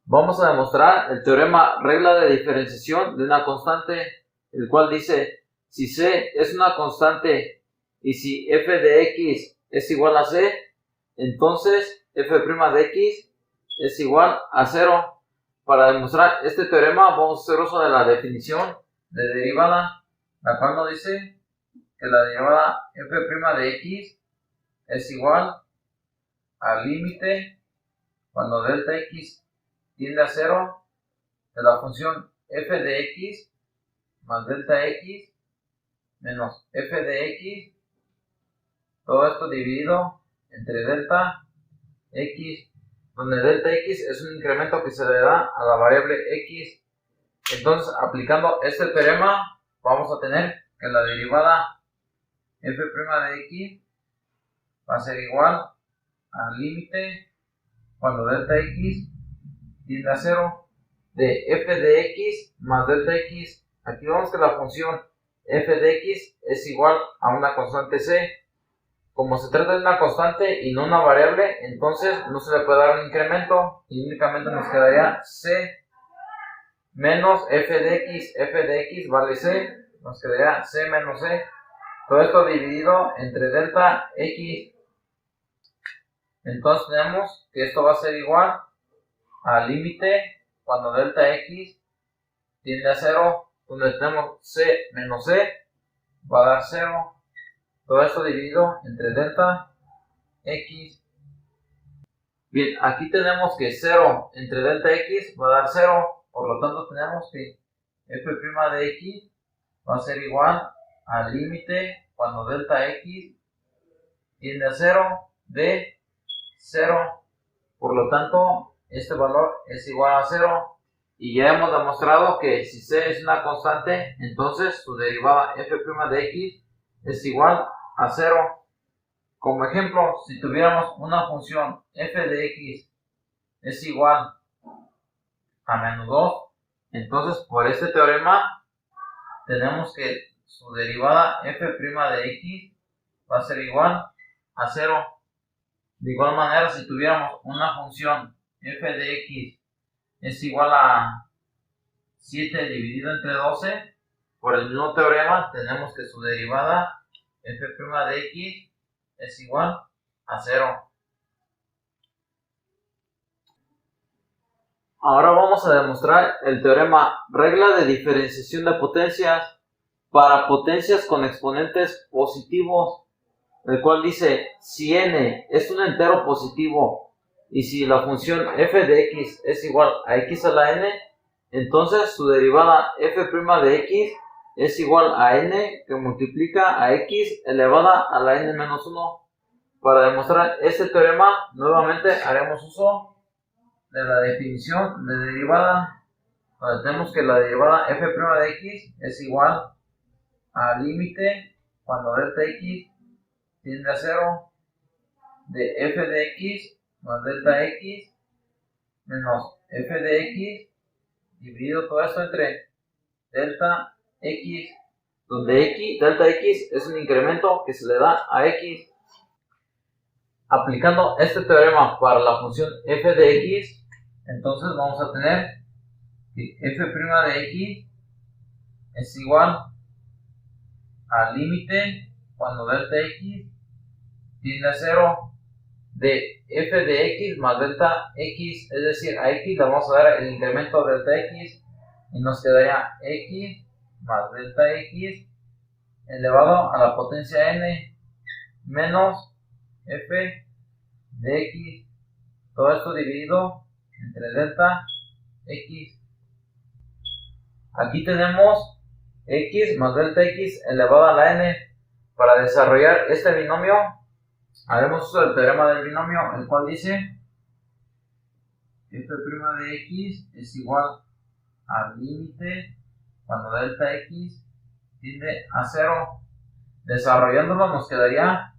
Vamos a demostrar el teorema regla de diferenciación de una constante, el cual dice, si C es una constante y si f de x es igual a C, entonces f' de x es igual a 0. Para demostrar este teorema vamos a hacer uso de la definición de derivada, la cual nos dice que la derivada f' de x es igual al límite cuando delta x tiende a 0 de la función f de x más delta x menos f de x, todo esto dividido entre delta x, donde delta x es un incremento que se le da a la variable x. Entonces, aplicando este teorema, vamos a tener que la derivada f' de x va a ser igual al límite cuando delta x tiende a 0 de f de x más delta x. Aquí vemos que la función f de x es igual a una constante c. Como se trata de una constante y no una variable, entonces no se le puede dar un incremento y únicamente nos quedaría c menos f de x vale c, nos quedaría c menos c, todo esto dividido entre delta x. Entonces tenemos que esto va a ser igual al límite cuando delta x tiende a 0, donde tenemos c menos c va a dar 0, todo esto dividido entre delta x. Bien, aquí tenemos que 0 entre delta x va a dar 0, por lo tanto tenemos que f' de x va a ser igual al límite cuando delta x tiende a 0 de 0, por lo tanto este valor es igual a 0. Y ya hemos demostrado que si c es una constante, entonces su derivada f' de x es igual a 0. Como ejemplo, si tuviéramos una función f de x es igual a menos 2, entonces por este teorema tenemos que su derivada f' de x va a ser igual a 0. De igual manera, si tuviéramos una función f de x es igual a 7 dividido entre 12, por el mismo teorema tenemos que su derivada f' de x es igual a 0. Ahora vamos a demostrar el teorema regla de diferenciación de potencias para potencias con exponentes positivos, el cual dice, si n es un entero positivo y si la función f de x es igual a x a la n, entonces su derivada f' de x es igual a n que multiplica a x elevada a la n menos 1. Para demostrar este teorema, nuevamente haremos uso de la definición de derivada, donde tenemos que la derivada f' de x es igual al límite cuando delta x tiende a 0 de f de x más delta x menos f de x dividido todo esto entre delta x, donde delta x es un incremento que se le da a x. Aplicando este teorema para la función f de x, entonces vamos a tener que f' de x es igual al límite cuando delta x tiende a 0 de f de x más delta x, es decir, a x le vamos a dar el incremento de delta x y nos quedaría x más delta x elevado a la potencia n menos f de x, todo esto dividido entre delta x. Aquí tenemos x más delta x elevado a la n. Para desarrollar este binomio haremos uso del teorema del binomio, el cual dice f' de x es igual al límite cuando delta x tiende a 0. Desarrollándolo nos quedaría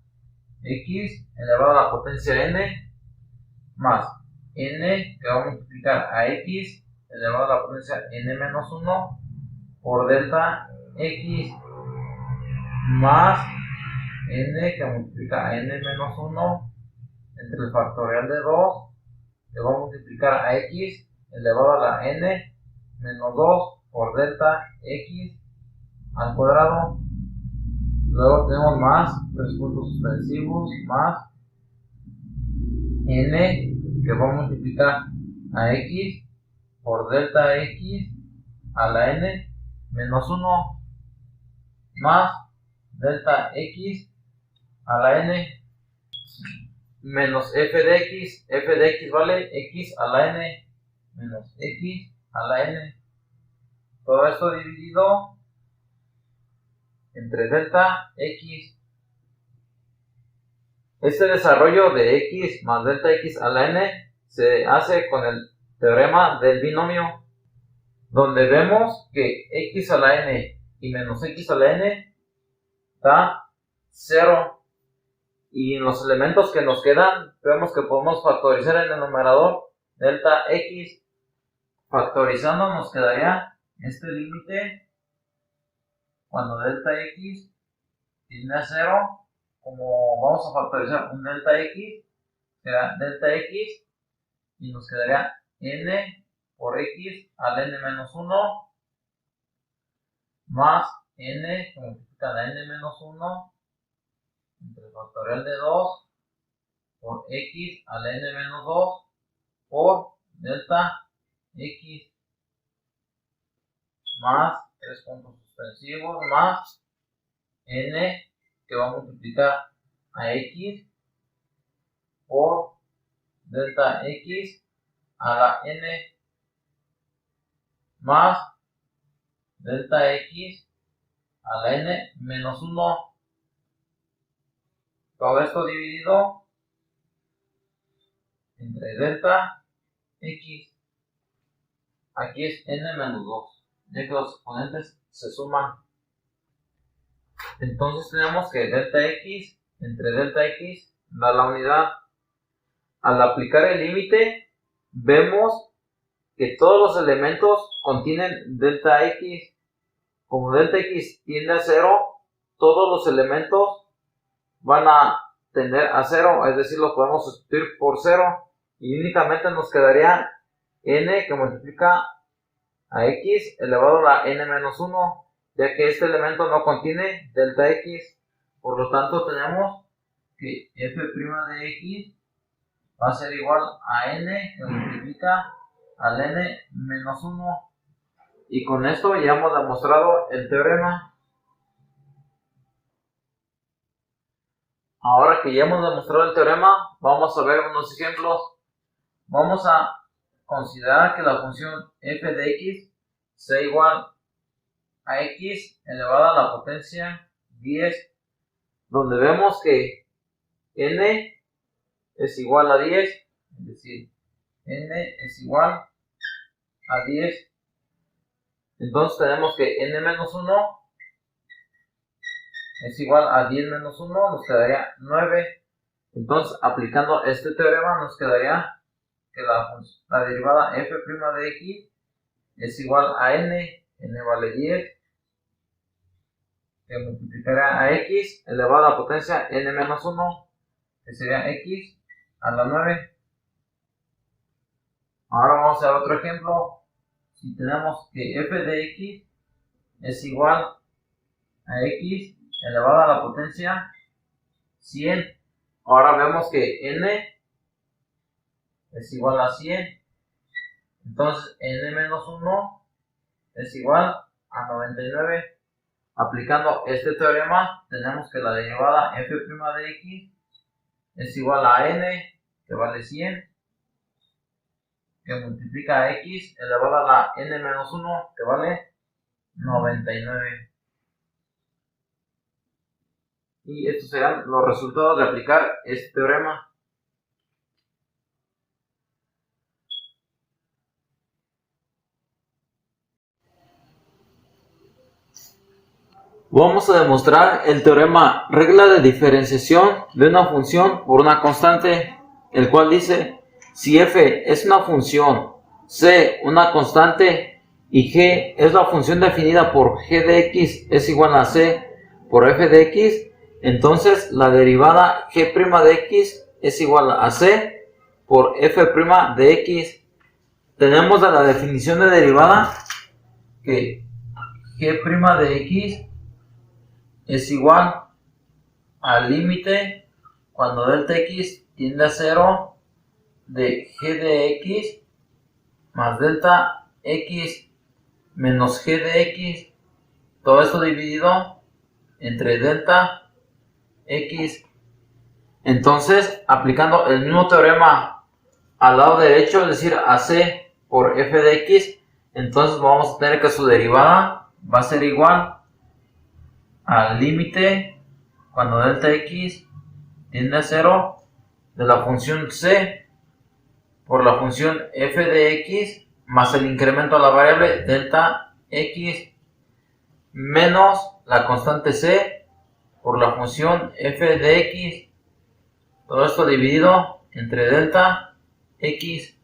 x elevado a la potencia n más n que va a multiplicar a x elevado a la potencia n menos 1 por delta x más n que multiplica a n menos 1 entre el factorial de 2 que va a multiplicar a x elevado a la n menos 2 por delta x al cuadrado. Luego tenemos más 3 puntos suspensivos más n que va a multiplicar a x por delta x a la n menos 1 más delta x a la n menos f de x vale x a la n menos x a la n. Todo esto dividido entre delta x. Este desarrollo de x más delta x a la n se hace con el teorema del binomio, donde vemos que x a la n y menos x a la n da 0. Y en los elementos que nos quedan, vemos que podemos factorizar en el numerador delta x. Factorizando nos quedaría este límite cuando delta x tiende a 0. Como vamos a factorizar un delta x, será delta x y nos quedaría n por x al n menos 1 más n que multiplica la n menos 1 entre el factorial de 2 por x al n menos 2 por delta x más 3 puntos suspensivos más n que va a multiplicar a x por delta x a la n más delta x a la n menos 1. Todo esto dividido entre delta x. Aquí es n menos 2, ya que los exponentes se suman. Entonces tenemos que delta x entre delta x da la unidad. Al aplicar el límite, vemos que todos los elementos contienen delta x. Como delta x tiende a 0, todos los elementos van a tender a 0, es decir, lo podemos sustituir por 0 y únicamente nos quedaría n que multiplica a x elevado a la n menos 1, ya que este elemento no contiene delta x. Por lo tanto tenemos que f' de x va a ser igual a n que multiplica al n menos 1. Y con esto ya hemos demostrado el teorema. Ahora que ya hemos demostrado el teorema, vamos a ver unos ejemplos. Vamos a considerar que la función f de x sea igual a x elevado a la potencia 10, donde vemos que n es igual a 10, es decir, n es igual a 10. Entonces tenemos que n menos 1 es igual a 10 menos 1, nos quedaría 9. Entonces, aplicando este teorema, nos quedaría que la derivada f' de x es igual a n vale 10, que multiplicará a x elevado a la potencia n menos 1, que sería x a la 9. Ahora vamos a ver otro ejemplo. Si tenemos que f de x es igual a x elevado a la potencia 100. Ahora vemos que n es igual a 100. Entonces n menos 1 es igual a 99. Aplicando este teorema, tenemos que la derivada f' de x es igual a n, que vale 100, que multiplica a x elevado a la n menos 1, que vale 99. Y estos serán los resultados de aplicar este teorema. Vamos a demostrar el teorema regla de diferenciación de una función por una constante, el cual dice: si f es una función, c una constante y g es la función definida por g de x es igual a c por f de x, entonces la derivada g' de x es igual a c por f' de x. tenemos de la definición de derivada que g' de x es igual al límite cuando delta x tiende a 0 de g de x más delta x menos g de x, todo esto dividido entre delta x. Entonces, aplicando el mismo teorema al lado derecho, es decir, AC por f de x, entonces vamos a tener que su derivada va a ser igual al límite cuando delta x tiende a 0 de la función c por la función f de x más el incremento a la variable delta x menos la constante c por la función f de x, todo esto dividido entre delta x.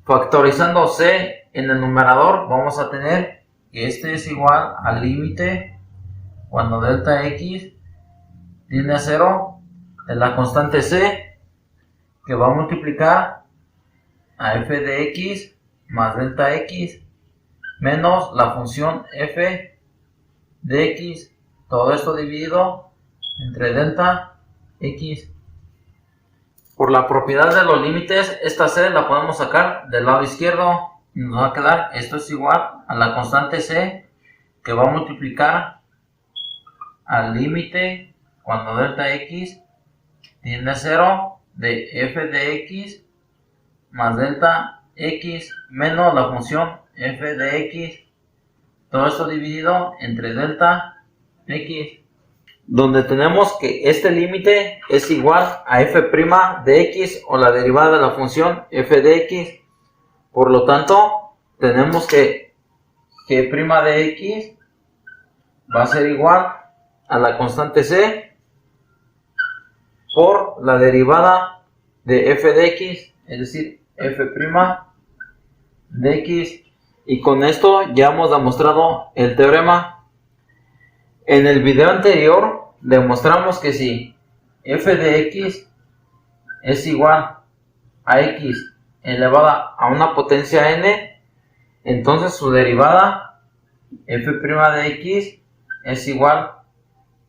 Factorizando c en el numerador vamos a tener que este es igual al límite cuando delta x tiende a 0 de la constante c que va a multiplicar a f de x más delta x menos la función f de x, todo esto dividido entre delta x. Por la propiedad de los límites, esta c la podemos sacar del lado izquierdo y nos va a quedar esto es igual a la constante c que va a multiplicar al límite cuando delta x tiende a 0 de f de x más delta x menos la función f de x, todo esto dividido entre delta x, donde tenemos que este límite es igual a f' de x o la derivada de la función f de x. Por lo tanto, tenemos que g' de x va a ser igual a la constante c por la derivada de f de x, es decir, f' de x. Y con esto ya hemos demostrado el teorema. En el video anterior demostramos que si f de x es igual a x elevada a una potencia n, entonces su derivada f' de x es igual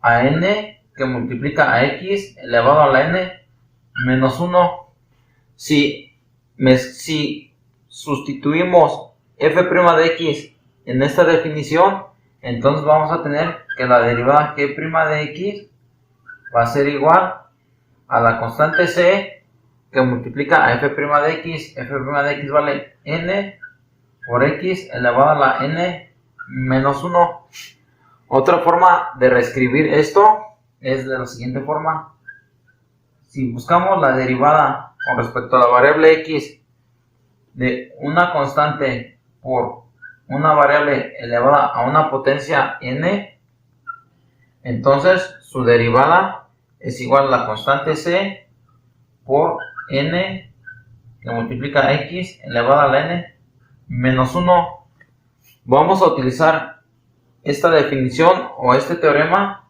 a n que multiplica a x elevado a la n menos 1. Si sustituimos f' de x en esta definición, entonces vamos a tener que la derivada g' de x va a ser igual a la constante c que multiplica a f' de x. F' de x vale n por x elevado a la n menos 1. Otra forma de reescribir esto es de la siguiente forma. Si buscamos la derivada con respecto a la variable x de una constante por una variable elevada a una potencia n, entonces su derivada es igual a la constante c por n que multiplica a x elevado a la n menos 1. Vamos a utilizar esta definición o este teorema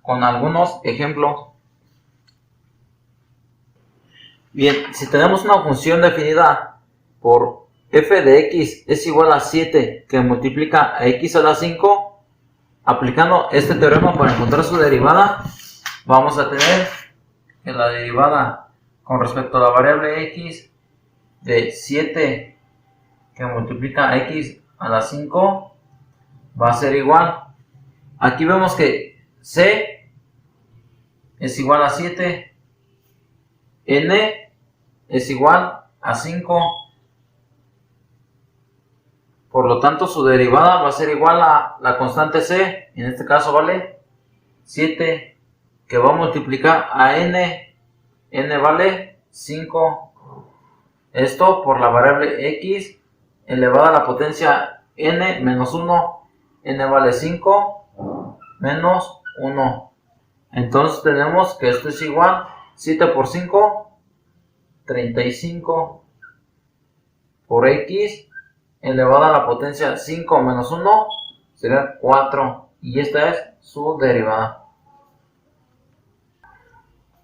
con algunos ejemplos. Bien, si tenemos una función definida por f de x es igual a 7 que multiplica a x a la 5, aplicando este teorema para encontrar su derivada, vamos a tener que la derivada con respecto a la variable x de 7 que multiplica a x a la 5 va a ser igual. Aquí vemos que c es igual a 7, n es igual a 5. Por lo tanto, su derivada va a ser igual a la constante c, en este caso vale 7, que va a multiplicar a n, n vale 5. Esto por la variable x elevada a la potencia n menos 1, n vale 5 menos 1. Entonces tenemos que esto es igual 7 por 5, 35 por x elevada a la potencia 5 menos 1 será 4, y esta es su derivada.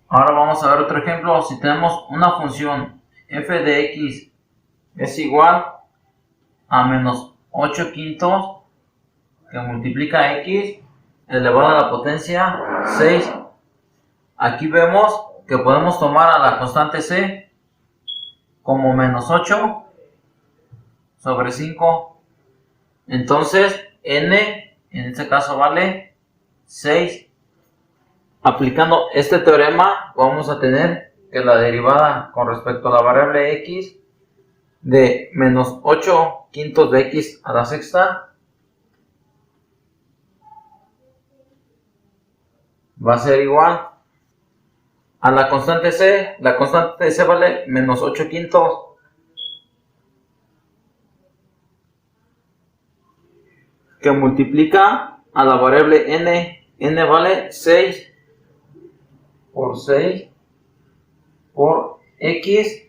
Ahora vamos a ver otro ejemplo. Si tenemos una función f de x es igual a menos 8 quintos que multiplica x elevado a la potencia 6. Aquí vemos que podemos tomar a la constante c como menos 8 sobre 5. Entonces n en este caso vale 6. Aplicando este teorema vamos a tener que la derivada con respecto a la variable x de menos 8 quintos de x a la sexta va a ser igual a la constante c. La constante c vale menos 8 quintos. Que multiplica a la variable n. N vale 6 por 6 por x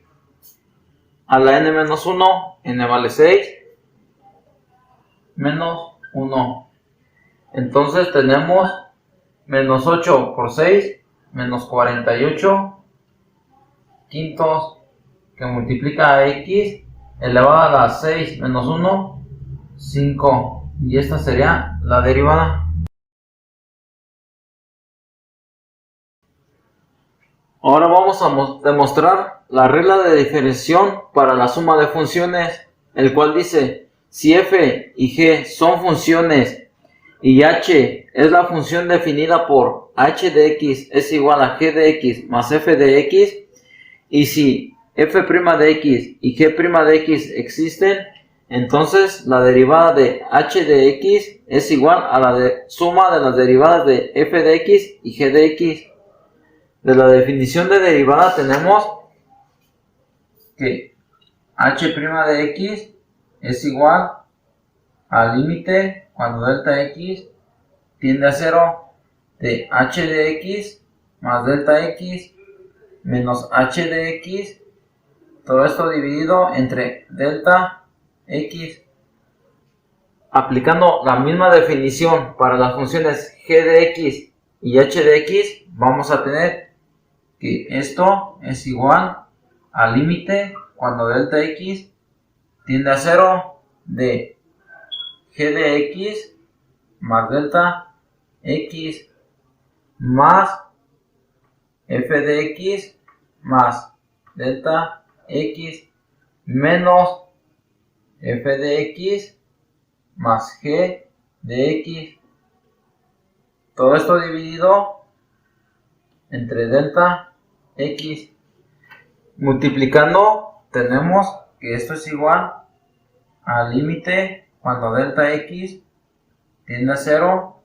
a la n menos 1. N vale 6 menos 1. Entonces tenemos menos 8 por 6 menos 48 quintos que multiplica a x elevado a la 6 menos 1, 5. Y esta sería la derivada. Ahora vamos a demostrar la regla de diferenciación para la suma de funciones, el cual dice, si f y g son funciones y h es la función definida por h de x es igual a g de x más f de x, y si f' de x y g' de x existen, entonces la derivada de h de x es igual a la suma de las derivadas de f de x y g de x. De la definición de derivada tenemos que h' de x es igual al límite cuando delta x tiende a 0 de h de x más delta x menos h de x, todo esto dividido entre delta x. Aplicando la misma definición para las funciones g de x y h de x, vamos a tener que esto es igual al límite cuando delta x tiende a 0 de g de x más delta x más f de x más delta x menos f de x más g de x. Todo esto dividido entre delta x. Multiplicando tenemos que esto es igual al límite cuando delta x tiende a 0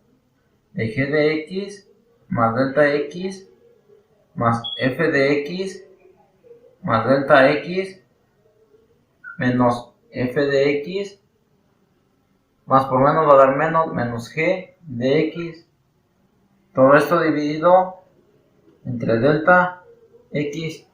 de g de x más delta x más f de x más delta x menos f de x más por menos va a dar menos g de x. Todo esto dividido entre delta x.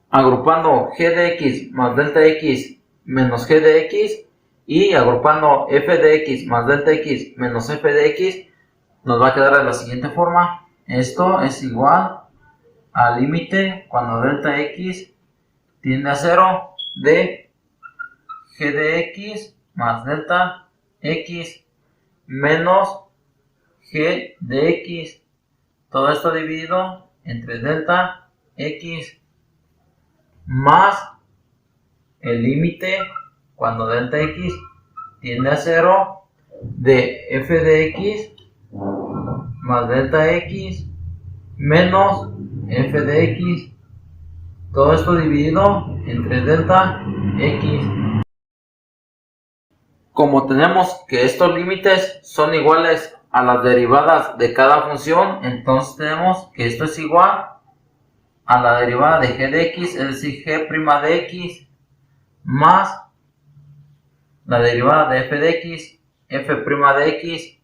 Agrupando g de x más delta x menos g de x y agrupando f de x más delta x menos f de x, nos va a quedar de la siguiente forma. Esto es igual al límite cuando delta x tiende a 0 de g de x más delta x menos g de x. Todo esto dividido entre delta x más el límite cuando delta x tiende a 0 de f de x más delta x menos f de x. Todo esto dividido entre delta x. Como tenemos que estos límites son iguales a las derivadas de cada función, entonces tenemos que esto es igual a la derivada de g de x, es decir, g' de x más la derivada de f de x, f' de x,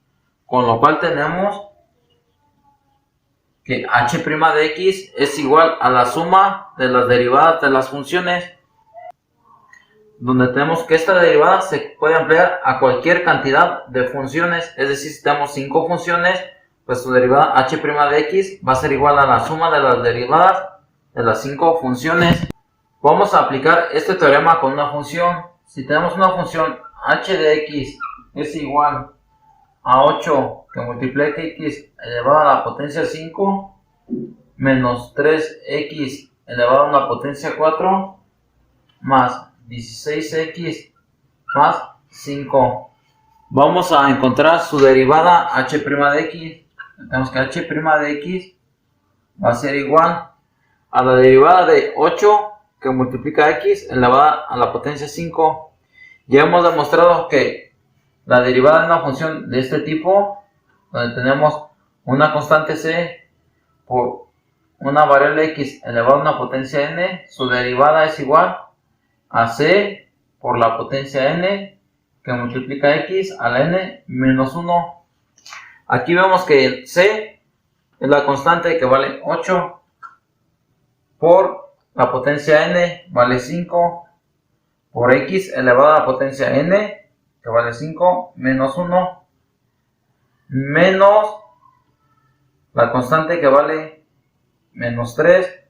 con lo cual tenemos que h' de x es igual a la suma de las derivadas de las funciones, donde tenemos que esta derivada se puede ampliar a cualquier cantidad de funciones, es decir, si tenemos 5 funciones, pues su derivada h' de x va a ser igual a la suma de las derivadas de las 5 funciones. Vamos a aplicar este teorema con una función. Si tenemos una función h de x es igual a 8 que multiplica x elevado a la potencia 5 menos 3x elevado a la potencia 4 más 16x más 5. Vamos a encontrar su derivada h' de x. Tenemos que h' de x va a ser igual a la derivada de 8 que multiplica x elevada a la potencia 5. Ya hemos demostrado que la derivada de una función de este tipo, donde tenemos una constante c por una variable x elevada a una potencia n, su derivada es igual a c por la potencia n que multiplica x a la n menos 1. Aquí vemos que c es la constante que vale 8 por la potencia n vale 5 por x elevado a la potencia n que vale 5 menos 1 menos la constante que vale menos 3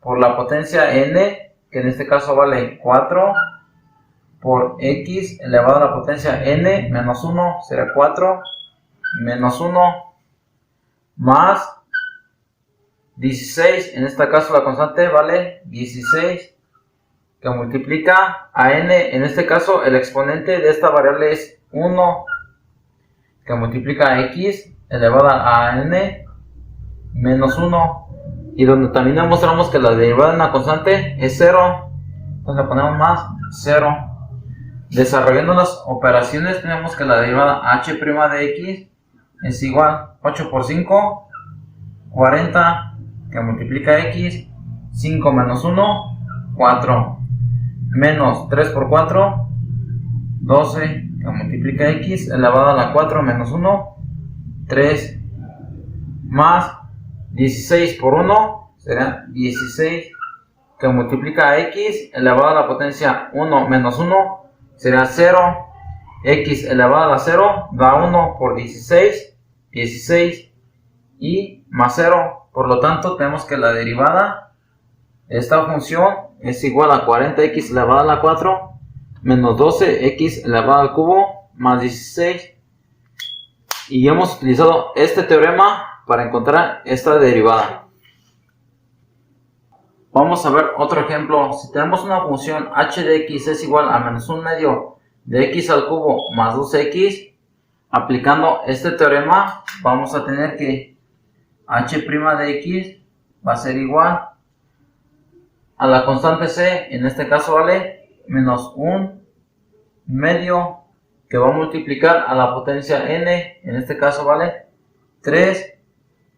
por la potencia n que en este caso vale 4 por x elevado a la potencia n menos 1 será 4 menos 1 más 16, en este caso la constante vale 16 que multiplica a n, en este caso el exponente de esta variable es 1 que multiplica a x elevada a n menos 1 y donde también demostramos que la derivada de una constante es 0, entonces le ponemos más 0. Desarrollando las operaciones tenemos que la derivada h' de x es igual 8 por 5, 40 que multiplica x, 5 menos 1, 4, menos 3 por 4, 12 que multiplica x elevado a la 4 menos 1, 3, más 16 por 1 será 16 que multiplica a x elevado a la potencia 1 menos 1 será 0, x elevado a la 0 da 1 por 16, 16 y más 0. Por lo tanto, tenemos que la derivada de esta función es igual a 40x elevado a la 4 menos 12x elevado al cubo más 16. Y hemos utilizado este teorema para encontrar esta derivada. Vamos a ver otro ejemplo. Si tenemos una función h de x es igual a menos 1 medio de x al cubo más 2x, aplicando este teorema vamos a tener que h' de x va a ser igual a la constante c, en este caso vale menos 1 medio que va a multiplicar a la potencia n, en este caso vale 3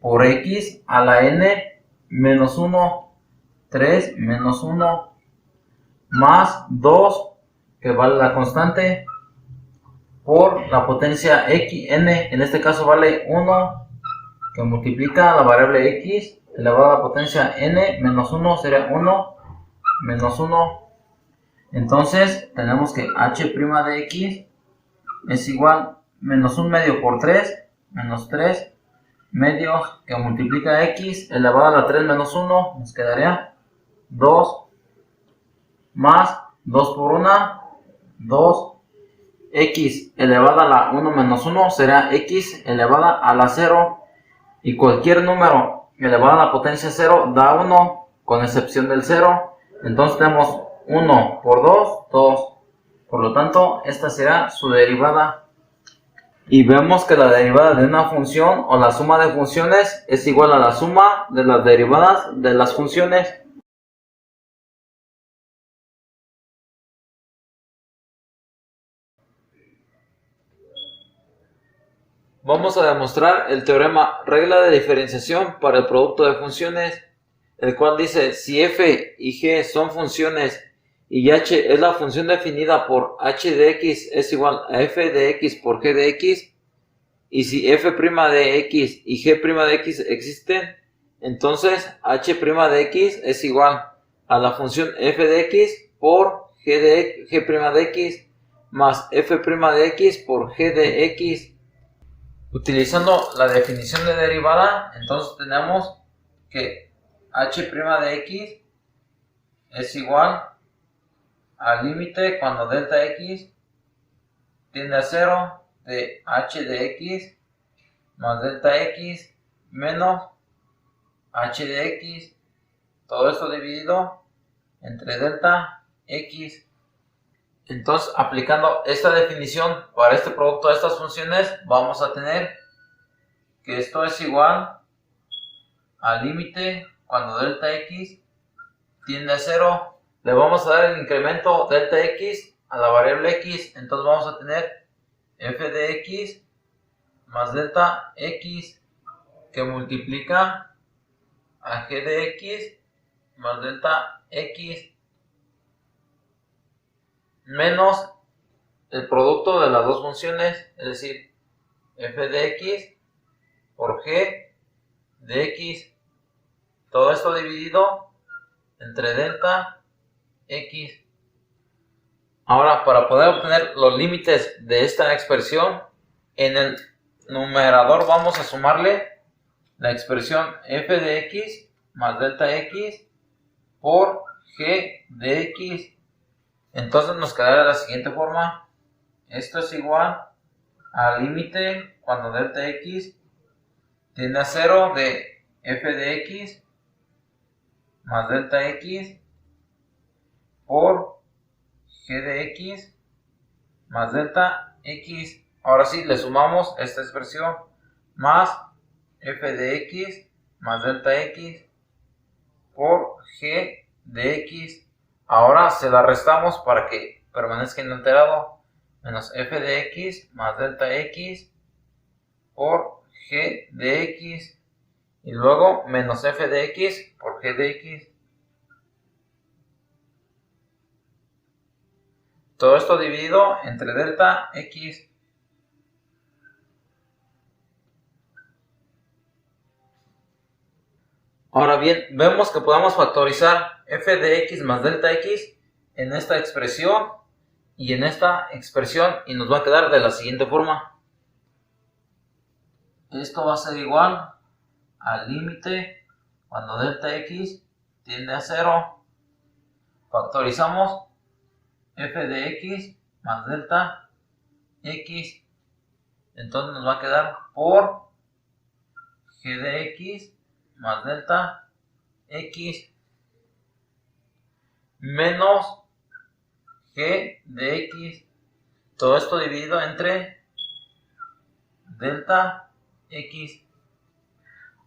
por x a la n menos 1, 3 menos 1 más 2 que vale la constante por la potencia x n, en este caso vale 1 que multiplica la variable x elevado a la potencia n menos 1 sería 1 menos 1. Entonces tenemos que h' de x es igual menos 1 medio por 3 menos 3 medios que multiplica x elevado a la 3 menos 1 nos quedaría 2 más 2 por 1 2 x elevada a la 1 menos 1 será x elevada a la 0 y cualquier número elevado a la potencia 0 da 1 con excepción del 0. Entonces tenemos 1 por 2, 2. Por lo tanto, esta será su derivada. Y vemos que la derivada de una función o la suma de funciones es igual a la suma de las derivadas de las funciones. Vamos a demostrar el teorema regla de diferenciación para el producto de funciones, el cual dice si f y g son funciones y h es la función definida por h de x es igual a f de x por g de x, y si f' de x y g' de x existen, entonces h' de x es igual a la función f de x por g' de x más f' de x por g de x. Utilizando la definición de derivada, entonces tenemos que h' de x es igual al límite cuando delta x tiende a 0 de h de x más delta x menos h de x, todo esto dividido entre delta x. Entonces, aplicando esta definición para este producto de estas funciones, vamos a tener que esto es igual al límite cuando delta x tiende a 0. Le vamos a dar el incremento delta x a la variable x, entonces vamos a tener f de x más delta x que multiplica a g de x más delta x menos el producto de las dos funciones, es decir, f de x por g de x, todo esto dividido entre delta x. Ahora, para poder obtener los límites de esta expresión, en el numerador vamos a sumarle la expresión f de x más delta x por g de x. Entonces nos quedará de la siguiente forma: esto es igual al límite cuando delta x tiende a 0 de f de x más delta x por g de x más delta x. Ahora sí, le sumamos esta expresión más f de x más delta x por g de x. Ahora se la restamos para que permanezca inalterado, menos f de x más delta x por g de x y luego menos f de x por g de x. Todo esto dividido entre delta x. Ahora bien, vemos que podemos factorizar f de x más delta x en esta expresión y en esta expresión y nos va a quedar de la siguiente forma. Esto va a ser igual al límite cuando delta x tiende a 0. Factorizamos f de x más delta x. Entonces nos va a quedar por g de x más delta x menos g de x. Todo esto dividido entre delta x.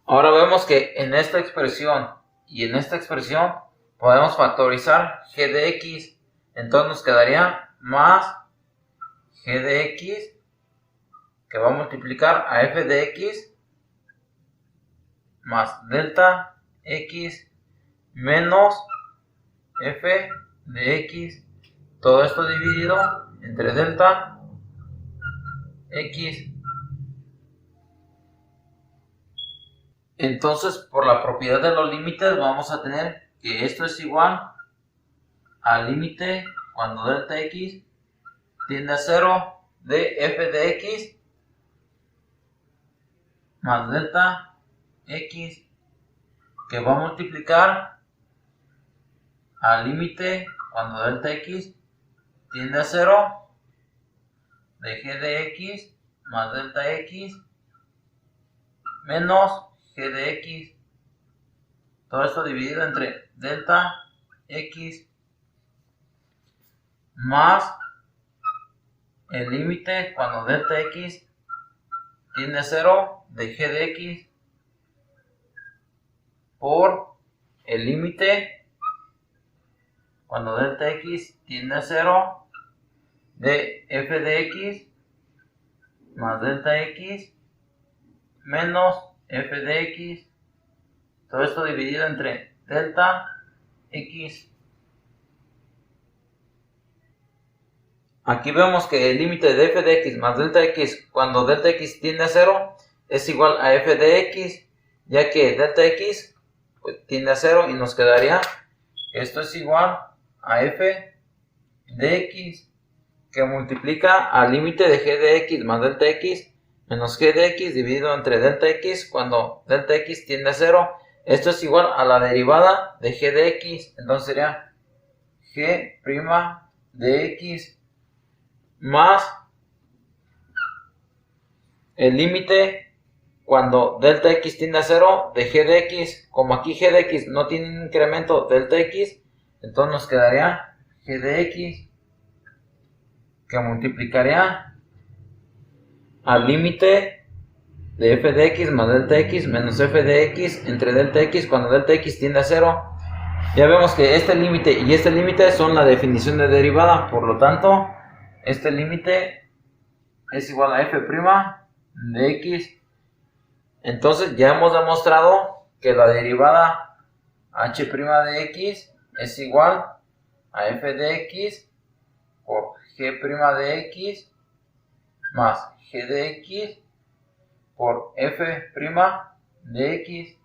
Ahora vemos que en esta expresión y en esta expresión podemos factorizar g de x. Entonces nos quedaría más g de x que va a multiplicar a f de x más delta x menos f de x. Todo esto dividido entre delta x. Entonces, por la propiedad de los límites, vamos a tener que esto es igual al límite cuando delta x tiende a 0 de f de x más delta x, que va a multiplicar al límite cuando delta x tiende a 0 de g de x más delta x menos g de x. Todo esto dividido entre delta x más el límite cuando delta x tiende a 0 de g de x por el límite cuando delta x tiende a 0 de f de x más delta x menos f de x. Todo esto dividido entre delta x. Aquí vemos que el límite de f de x más delta x cuando delta x tiende a 0 es igual a f de x, ya que delta x pues, tiende a 0 y nos quedaría esto es igual a f de x que multiplica al límite de g de x más delta x menos g de x dividido entre delta x cuando delta x tiende a 0. Esto es igual a la derivada de g de x. Entonces sería g' de x más el límite cuando delta x tiende a 0 de g de x. Como aquí g de x no tiene incremento delta x, entonces nos quedaría g de x que multiplicaría al límite de f de x más delta x menos f de x entre delta x cuando delta x tiende a 0. Ya vemos que este límite y este límite son la definición de derivada, por lo tanto este límite es igual a f' de x. Entonces ya hemos demostrado que la derivada h' de x es igual a f de x por g' de x más g de x por f' de x.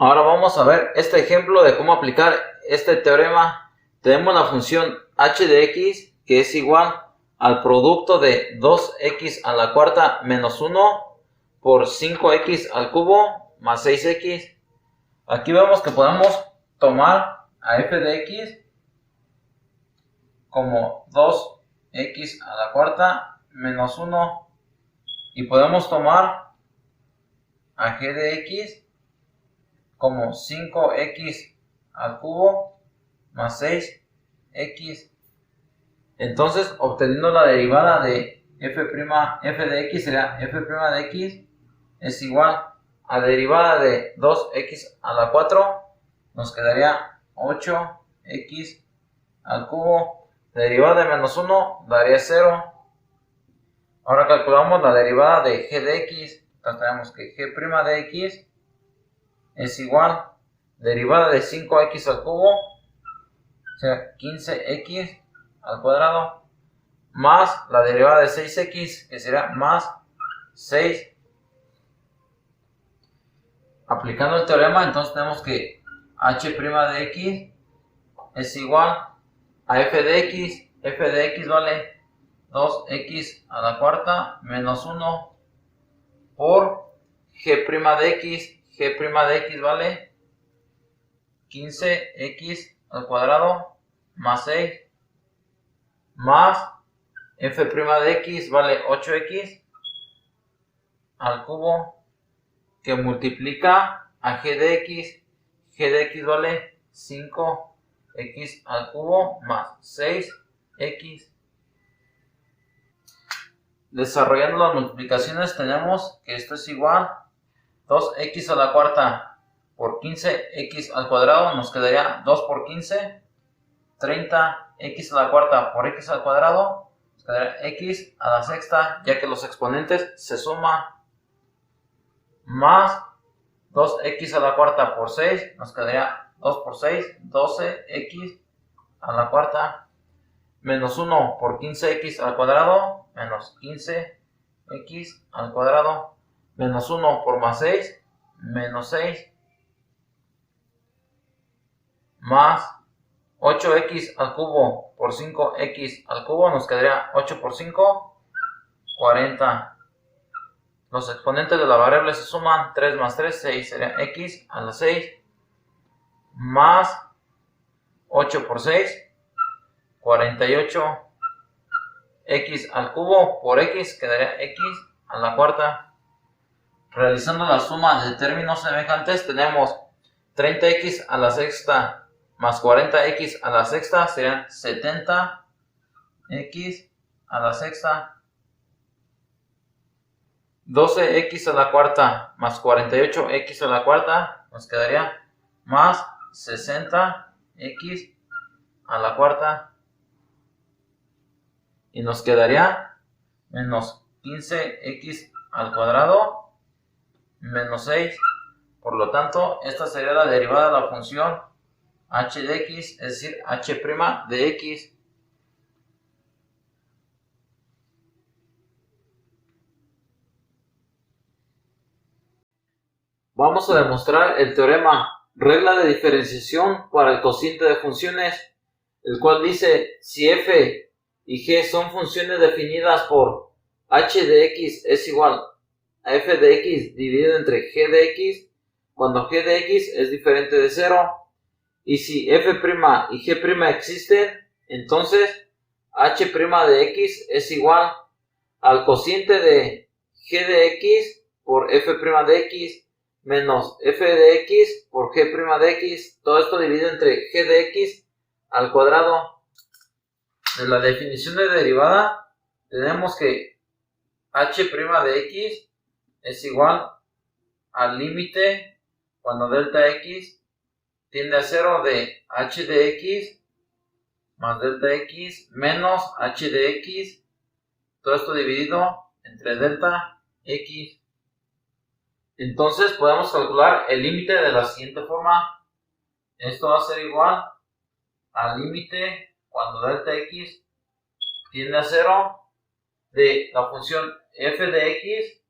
Ahora vamos a ver este ejemplo de cómo aplicar este teorema. Tenemos la función h de x que es igual al producto de 2x a la cuarta menos 1 por 5x al cubo más 6x. Aquí vemos que podemos tomar a f de x como 2x a la cuarta menos 1 y podemos tomar a g de x como 5x al cubo más 6x. Entonces, obteniendo la derivada de f de x sería f' de x es igual a la derivada de 2x a la 4, nos quedaría 8x al cubo. La derivada de menos 1 daría 0. Ahora calculamos la derivada de g de x. Entonces tenemos que g' de x es igual derivada de 5x al cubo, o sea 15x al cuadrado, más la derivada de 6x, que será más 6. Aplicando el teorema, entonces tenemos que h' de x es igual a f de x. F de x vale 2x a la cuarta menos 1 por g' de x. G' de x vale 15x al cuadrado más 6 más f' de x vale 8x al cubo que multiplica a g de x. G de x vale 5x al cubo más 6x. Desarrollando las multiplicaciones tenemos que esto es igual 2x a la cuarta por 15x al cuadrado, nos quedaría 2 por 15, 30x a la cuarta por x al cuadrado, nos quedaría x a la sexta, ya que los exponentes se suman, más 2x a la cuarta por 6, nos quedaría 2 por 6, 12x a la cuarta, menos 1 por 15x al cuadrado, menos 15x al cuadrado, menos 1 por más 6, menos 6, más 8x al cubo por 5x al cubo, nos quedaría 8 por 5, 40. Los exponentes de la variable se suman, 3 más 3, 6, sería x a la 6, más 8 por 6, 48, x al cubo por x, quedaría x a la cuarta. Realizando la suma de términos semejantes, tenemos 30x a la sexta más 40x a la sexta, serían 70x a la sexta. 12x a la cuarta más 48x a la cuarta, nos quedaría más 60x a la cuarta. Y nos quedaría menos 15x al cuadrado menos 6. Por lo tanto, esta sería la derivada de la función h de x, es decir, h' de x. Vamos a demostrar el teorema regla de diferenciación para el cociente de funciones, el cual dice si f y g son funciones definidas por h de x es igual a f de x dividido entre g de x cuando g de x es diferente de 0. Y si f' y g' existen, entonces h' de x es igual al cociente de g de x por f' de x menos f de x por g' de x, todo esto dividido entre g de x al cuadrado. En la definición de derivada tenemos que h' de x es igual al límite cuando delta x tiende a 0 de h de x más delta x menos h de x, todo esto dividido entre delta x. Entonces podemos calcular el límite de la siguiente forma. Esto va a ser igual al límite cuando delta x tiende a 0 de la función f de x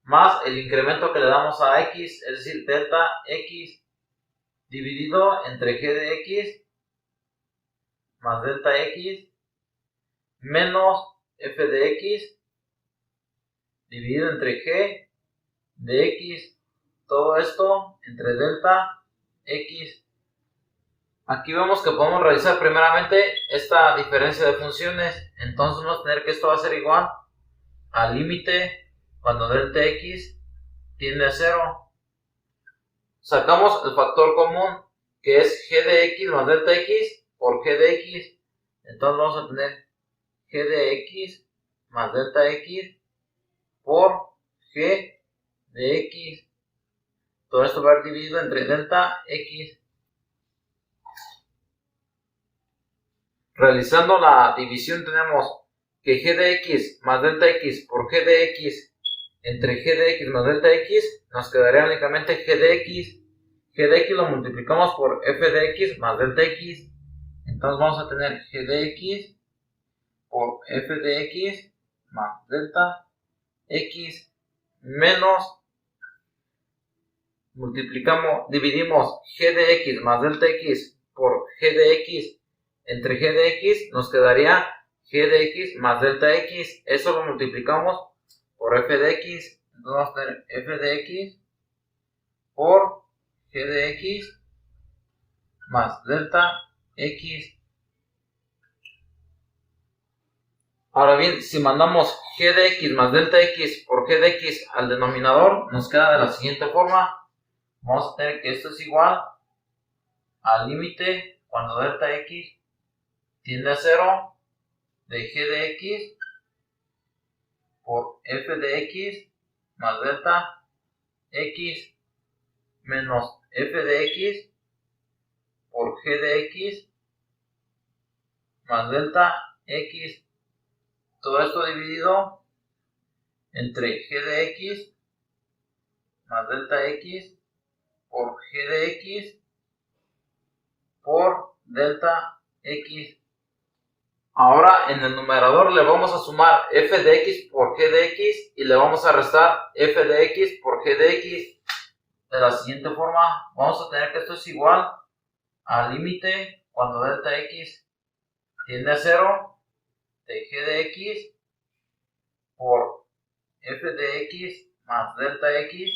más el incremento que le damos a x, es decir, delta x dividido entre g de x más delta x menos f de x dividido entre g de x, todo esto entre delta x. Aquí vemos que podemos realizar primeramente esta diferencia de funciones, entonces vamos a tener que esto va a ser igual al límite cuando delta x tiende a 0. Sacamos el factor común que es g de x más delta x por g de x, entonces vamos a tener g de x más delta x por g de x, todo esto va a ir dividido entre delta x. Realizando la división tenemos que g de x más delta x por g de x entre g de x más delta x nos quedaría únicamente g de x. G de x lo multiplicamos por f de x más delta x, entonces vamos a tener g de x por f de x más delta x menos dividimos g de x más delta x por g de x entre g de x, nos quedaría g de x más delta x, eso lo multiplicamos por f de x, entonces vamos a tener f de x por g de x más delta x. Ahora bien, si mandamos g de x más delta x por g de x al denominador, nos queda de la siguiente forma. Vamos a tener que esto es igual al límite cuando delta x tiende a 0 de g de x por f de x más delta x menos f de x por g de x más delta x, todo esto dividido entre g de x más delta x por g de x por delta x. Ahora en el numerador le vamos a sumar f de x por g de x y le vamos a restar f de x por g de x de la siguiente forma. Vamos a tener que esto es igual al límite cuando delta x tiende a 0 de g de x por f de x más delta x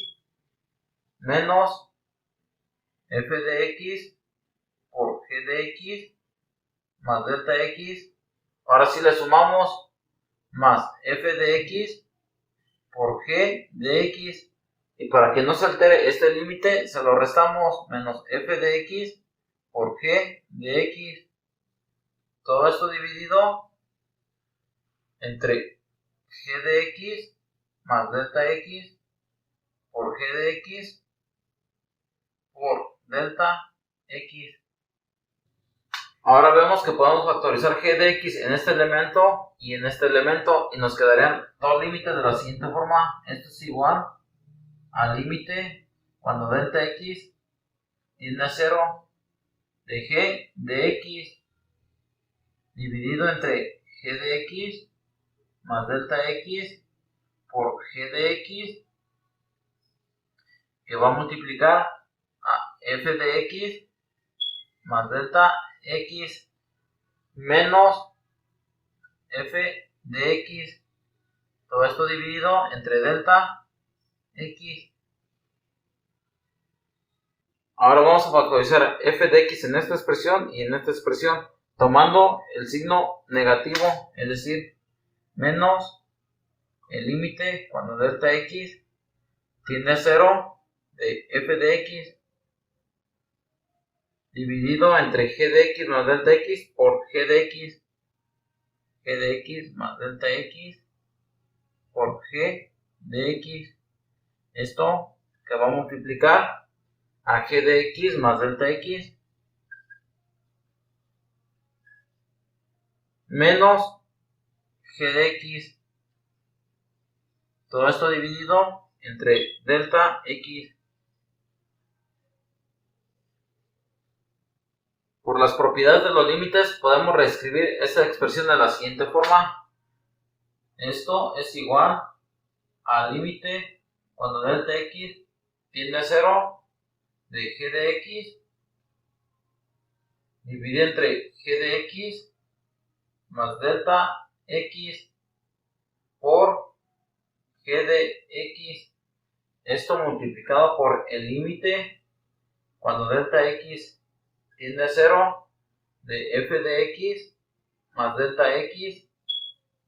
menos f de x por g de x más delta x. Ahora sí le sumamos más f de x por g de x, y para que no se altere este límite se lo restamos menos f de x por g de x, todo esto dividido entre g de x más delta x por g de x por delta x. Ahora vemos que podemos factorizar g de x en este elemento y en este elemento y nos quedarían dos límites de la siguiente forma. Esto es igual al límite cuando delta x tiende a 0 de g de x dividido entre g de x más delta x por g de x, que va a multiplicar a f de x más delta x menos f de x Todo esto dividido entre delta x. Ahora vamos a factorizar f de x en esta expresión y en esta expresión, tomando el signo negativo, es decir, menos el límite cuando delta x tiende a 0 de f de x dividido entre g de x más delta x por g de x más delta x por g de x. Esto que va a multiplicar a g de x más delta x menos g de x. Todo esto dividido entre delta x. Por las propiedades de los límites podemos reescribir esta expresión de la siguiente forma. Esto es igual al límite cuando delta x tiende a 0 de g de x dividido entre g de x más delta x por g de x. Esto multiplicado por el límite cuando delta x tiende a 0 de f de x más delta x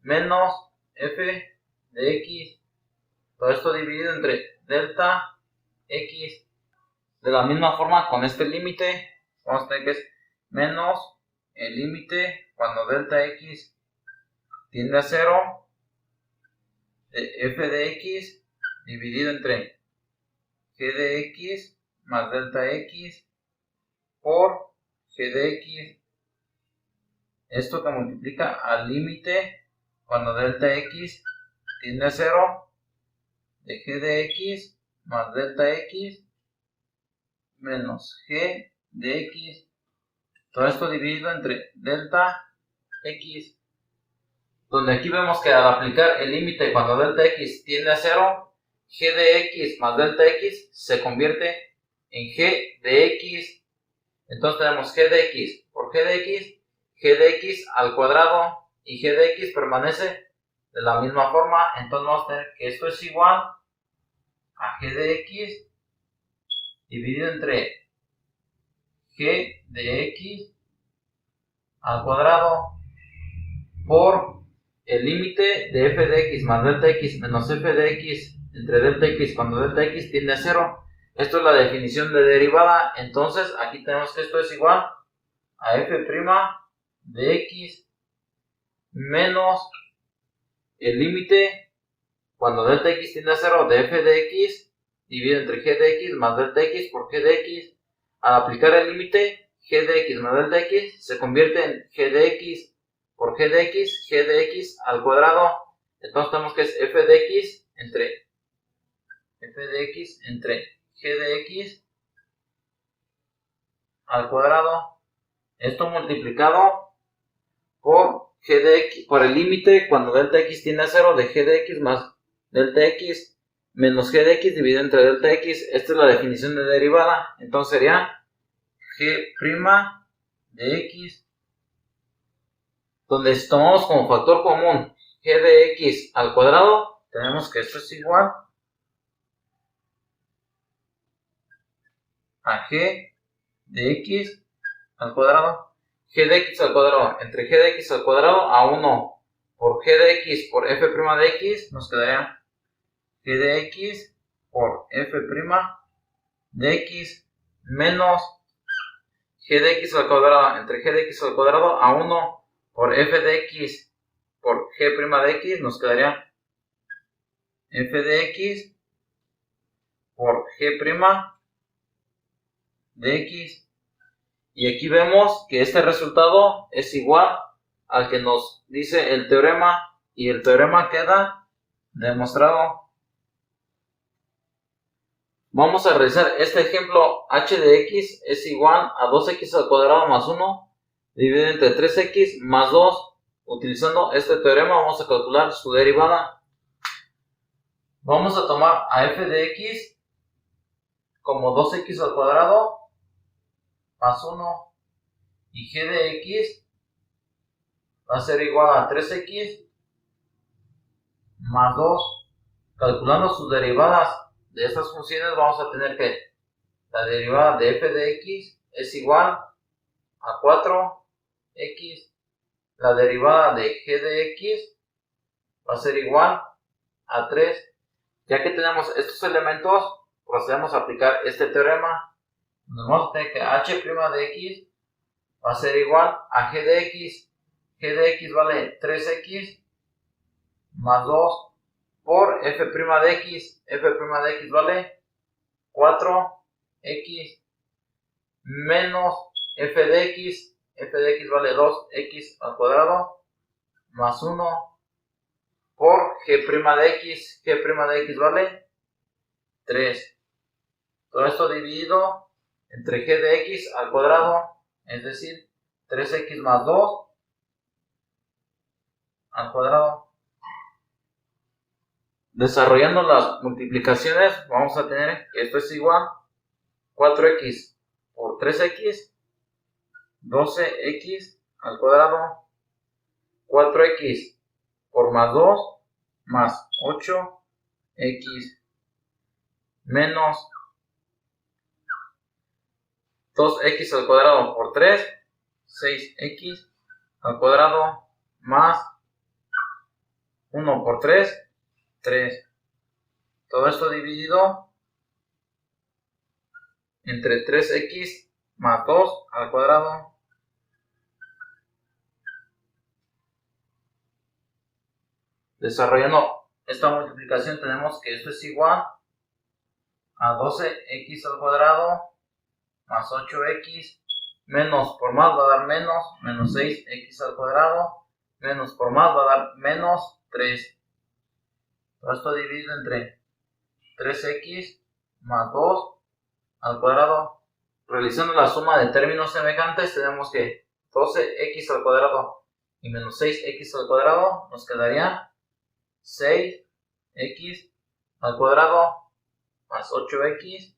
menos f de x. Todo esto dividido entre delta x. De la misma forma con este límite vamos a tener que es menos el límite cuando delta x tiende a 0 de f de x dividido entre g de x más delta x por g de x. Esto que multiplica al límite cuando delta x tiende a 0 de g de x más delta x menos g de x. Todo esto dividido entre delta x. Donde aquí vemos que al aplicar el límite cuando delta x tiende a 0, g de x más delta x se convierte en g de x. Entonces tenemos g de x por g de x al cuadrado, y g de x permanece de la misma forma. Entonces vamos a tener que esto es igual a g de x dividido entre g de x al cuadrado por el límite de f de x más delta x menos f de x entre delta x cuando delta x tiende a 0. Esto es la definición de derivada. Entonces aquí tenemos que esto es igual a f' de x menos el límite cuando delta x tiende a 0 de f de x dividido entre g de x más delta x por g de x. Al aplicar el límite, g de x más delta x se convierte en g de x por g de x al cuadrado. Entonces tenemos que es f de x entre g de x al cuadrado. Esto multiplicado por g de x, por el límite cuando delta x tiende a 0 de g de x más delta x menos g de x dividido entre delta x. Esta es la definición de derivada. Entonces sería g' de x, donde si tomamos como factor común g de x al cuadrado, tenemos que esto es igual a g de x al cuadrado. G de x al cuadrado entre g de x al cuadrado a 1 por g de x por f' de x, nos quedaría g de x por f' de x menos g de x al cuadrado entre g de x al cuadrado a 1 por f de x por g' de x, nos quedaría f de x por g' de x. Y aquí vemos que este resultado es igual al que nos dice el teorema, y el teorema queda demostrado. Vamos a realizar este ejemplo. H de x es igual a 2x al cuadrado más 1 dividido entre 3x más 2. Utilizando este teorema vamos a calcular su derivada. Vamos a tomar a f de x como 2x al cuadrado más 1, y g de x va a ser igual a 3x más 2. Calculando sus derivadas de estas funciones, vamos a tener que la derivada de f de x es igual a 4x. La derivada de g de x va a ser igual a 3. Ya que tenemos estos elementos, procedemos a aplicar este teorema. Nos vamos a tener que h' de x va a ser igual a g de x. G de x vale 3x más 2 por f' de x. F' de x vale 4x menos f de x. F de x vale 2x al cuadrado más 1 por g' de x. G' de x vale 3. Todo esto dividido entre g de x al cuadrado, es decir, 3x más 2 al cuadrado. Desarrollando las multiplicaciones, vamos a tener que esto es igual a 4x por 3x, 12x al cuadrado, 4x por más 2 más 8x menos 2x al cuadrado por 3, 6x al cuadrado más 1 por 3, 3. Todo esto dividido entre 3x más 2 al cuadrado. Desarrollando esta multiplicación tenemos que esto es igual a 12x al cuadrado más 8x menos por más va a dar menos 6x al cuadrado menos por más va a dar menos 3. Todo esto dividido entre 3x más 2 al cuadrado. Realizando la suma de términos semejantes tenemos que 12x al cuadrado y menos 6x al cuadrado nos quedaría 6x al cuadrado más 8x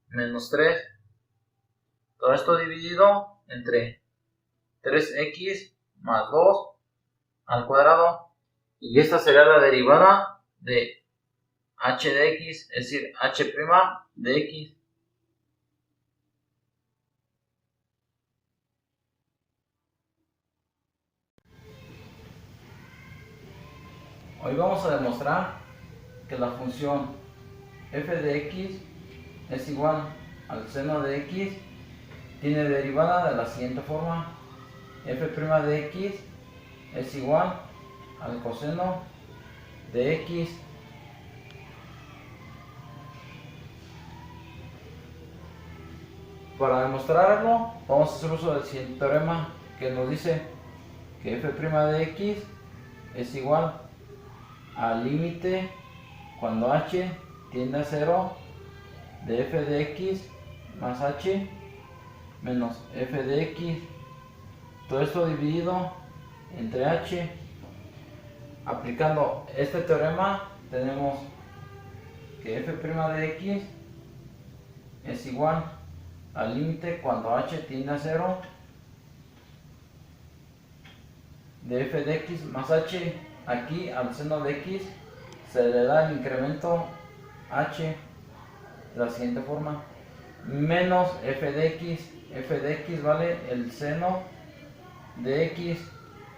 menos 3. Todo esto dividido entre 3x más 2 al cuadrado. Y esta será la derivada de h de x, es decir, h' de x. Hoy vamos a demostrar que la función f de x es igual al seno de x. Tiene derivada de la siguiente forma: f' de x es igual al coseno de x. Para demostrarlo, vamos a hacer uso del siguiente teorema que nos dice que f' de x es igual al límite cuando h tiende a 0 de f de x más h menos f de x. Todo esto dividido entre h. Aplicando este teorema tenemos que f' de x es igual al límite cuando h tiende a 0 de f de x más h. Aquí al seno de x se le da el incremento h de la siguiente forma: menos f de x. F de x vale el seno de x.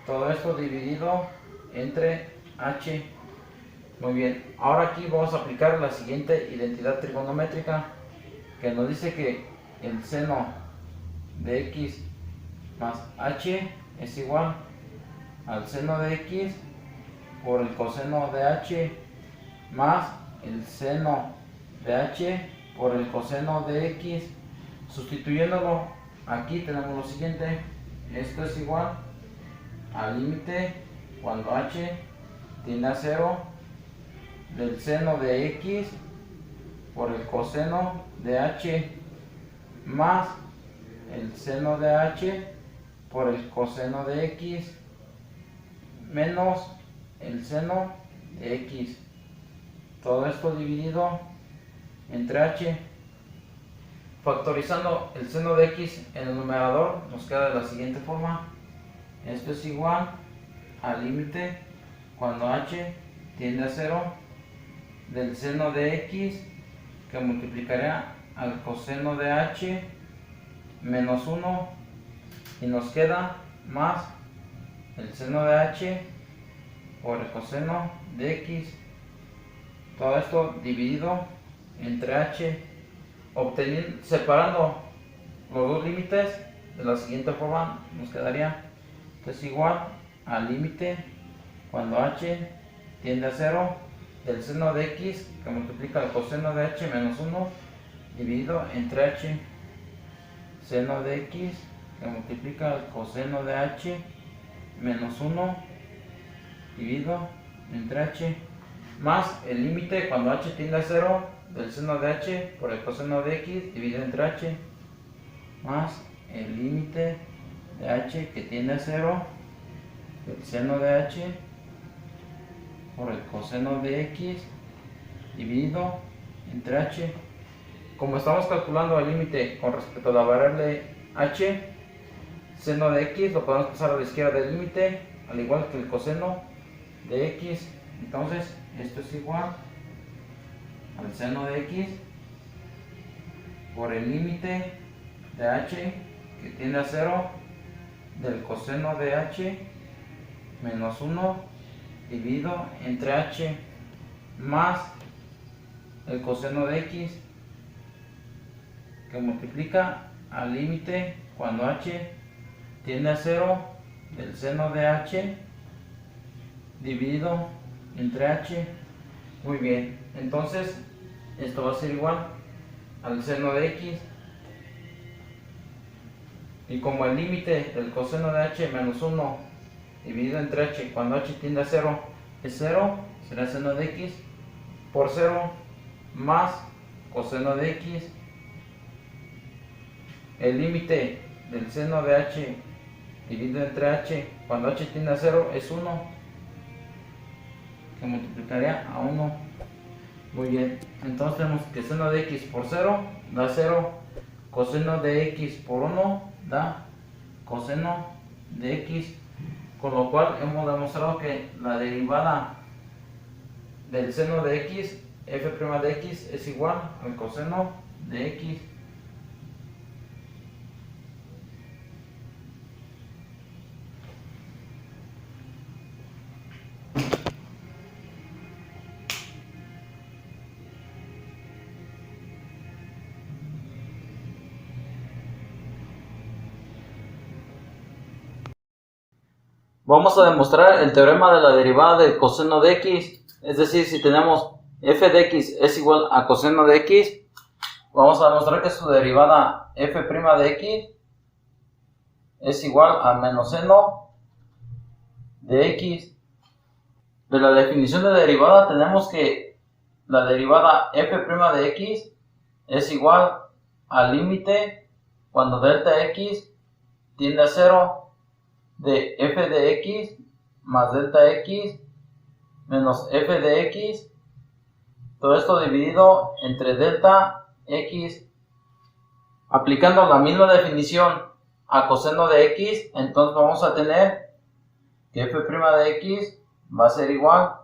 Todo esto dividido entre h. Muy bien, ahora aquí vamos a aplicar la siguiente identidad trigonométrica que nos dice que el seno de x más h es igual al seno de x por el coseno de h más el seno de h por el coseno de x. Sustituyéndolo aquí tenemos lo siguiente: esto es igual al límite cuando h tiende a 0 del seno de x por el coseno de h más el seno de h por el coseno de x menos el seno de x. Todo esto dividido entre h. Factorizando el seno de x en el numerador nos queda de la siguiente forma: esto es igual al límite cuando h tiende a 0 del seno de x, que multiplicaría al coseno de h menos 1, y nos queda más el seno de h por el coseno de x, todo esto dividido entre h, obteniendo, separando los dos límites de la siguiente forma. Nos quedaría entonces igual al límite cuando h tiende a 0 del seno de x, que multiplica el coseno de h menos 1, dividido entre h, seno de x, que multiplica el coseno de h menos 1, dividido entre h, más el límite cuando h tiende a 0 del seno de h por el coseno de x, dividido entre h, más el límite de h que tiende a 0 del seno de h por el coseno de x, dividido entre h. Como estamos calculando el límite con respecto a la variable h, seno de x lo podemos pasar a la izquierda del límite, al igual que el coseno de x. Entonces esto es igual al seno de x por el límite de h que tiende a 0 del coseno de h menos 1, dividido entre h, más el coseno de x, que multiplica al límite cuando h tiende a 0 del seno de h, dividido entre h. Muy bien, entonces esto va a ser igual al seno de x, y como el límite del coseno de h menos 1 dividido entre h cuando h tiende a 0 es 0, será seno de x por 0 más coseno de x. El límite del seno de h dividido entre h cuando h tiende a 0 es 1, que multiplicaría a 1. Muy bien, entonces tenemos que seno de x por 0 da 0, coseno de x por 1 da coseno de x, con lo cual hemos demostrado que la derivada del seno de x, f' de x, es igual al coseno de x. Vamos a demostrar el teorema de la derivada del coseno de x, es decir, si tenemos f de x es igual a coseno de x, vamos a demostrar que su derivada f' de x es igual a menos seno de x. De la definición de derivada tenemos que la derivada f' de x es igual al límite cuando delta x tiende a 0 de f de x más delta x menos f de x, todo esto dividido entre delta x. Aplicando la misma definición a coseno de x, entonces vamos a tener que f' de x va a ser igual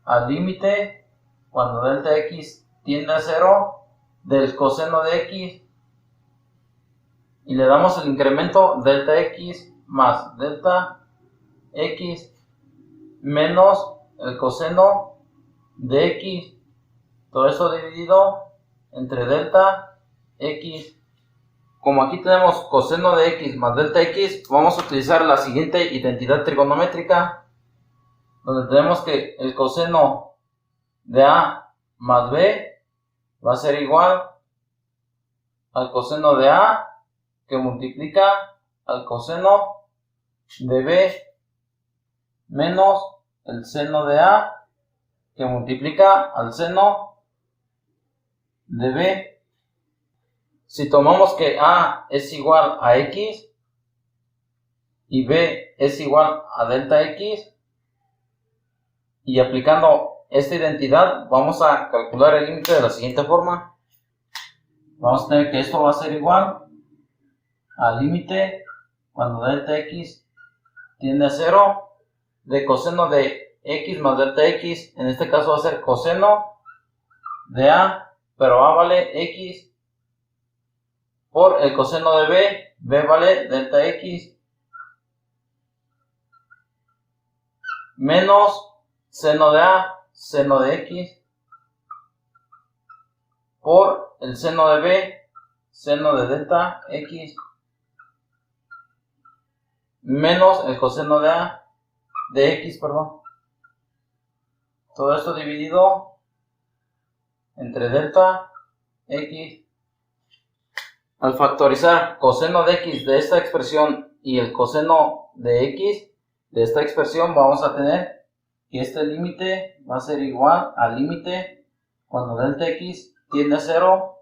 al límite cuando delta x tiende a 0 del coseno de x, y le damos el incremento delta x más delta x menos el coseno de x, todo eso dividido entre delta x. Como aquí tenemos coseno de x más delta x, vamos a utilizar la siguiente identidad trigonométrica, donde tenemos que el coseno de a más b va a ser igual al coseno de a, que multiplica al coseno de b, menos el seno de a, que multiplica al seno de b. Si tomamos que a es igual a x y b es igual a delta x, y aplicando esta identidad vamos a calcular el límite de la siguiente forma. Vamos a tener que esto va a ser igual al límite cuando delta x tiende a 0 de coseno de x más delta x, en este caso va a ser coseno de a, pero a vale x por el coseno de b vale delta x, menos seno de a, seno de x, por el seno de b, seno de delta x, menos el coseno de a, de x, perdón. Todo esto dividido entre delta x. Al factorizar coseno de x de esta expresión y el coseno de x de esta expresión, vamos a tener que este límite va a ser igual al límite cuando delta x tiende a 0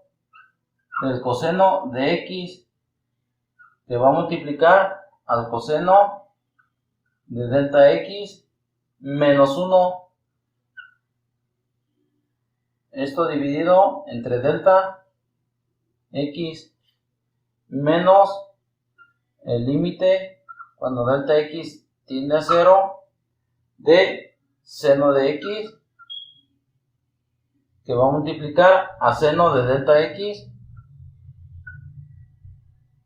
del coseno de x, que va a multiplicar al coseno de delta x menos 1. Esto dividido entre delta x menos el límite cuando delta x tiende a 0 de seno de x, que va a multiplicar a seno de delta x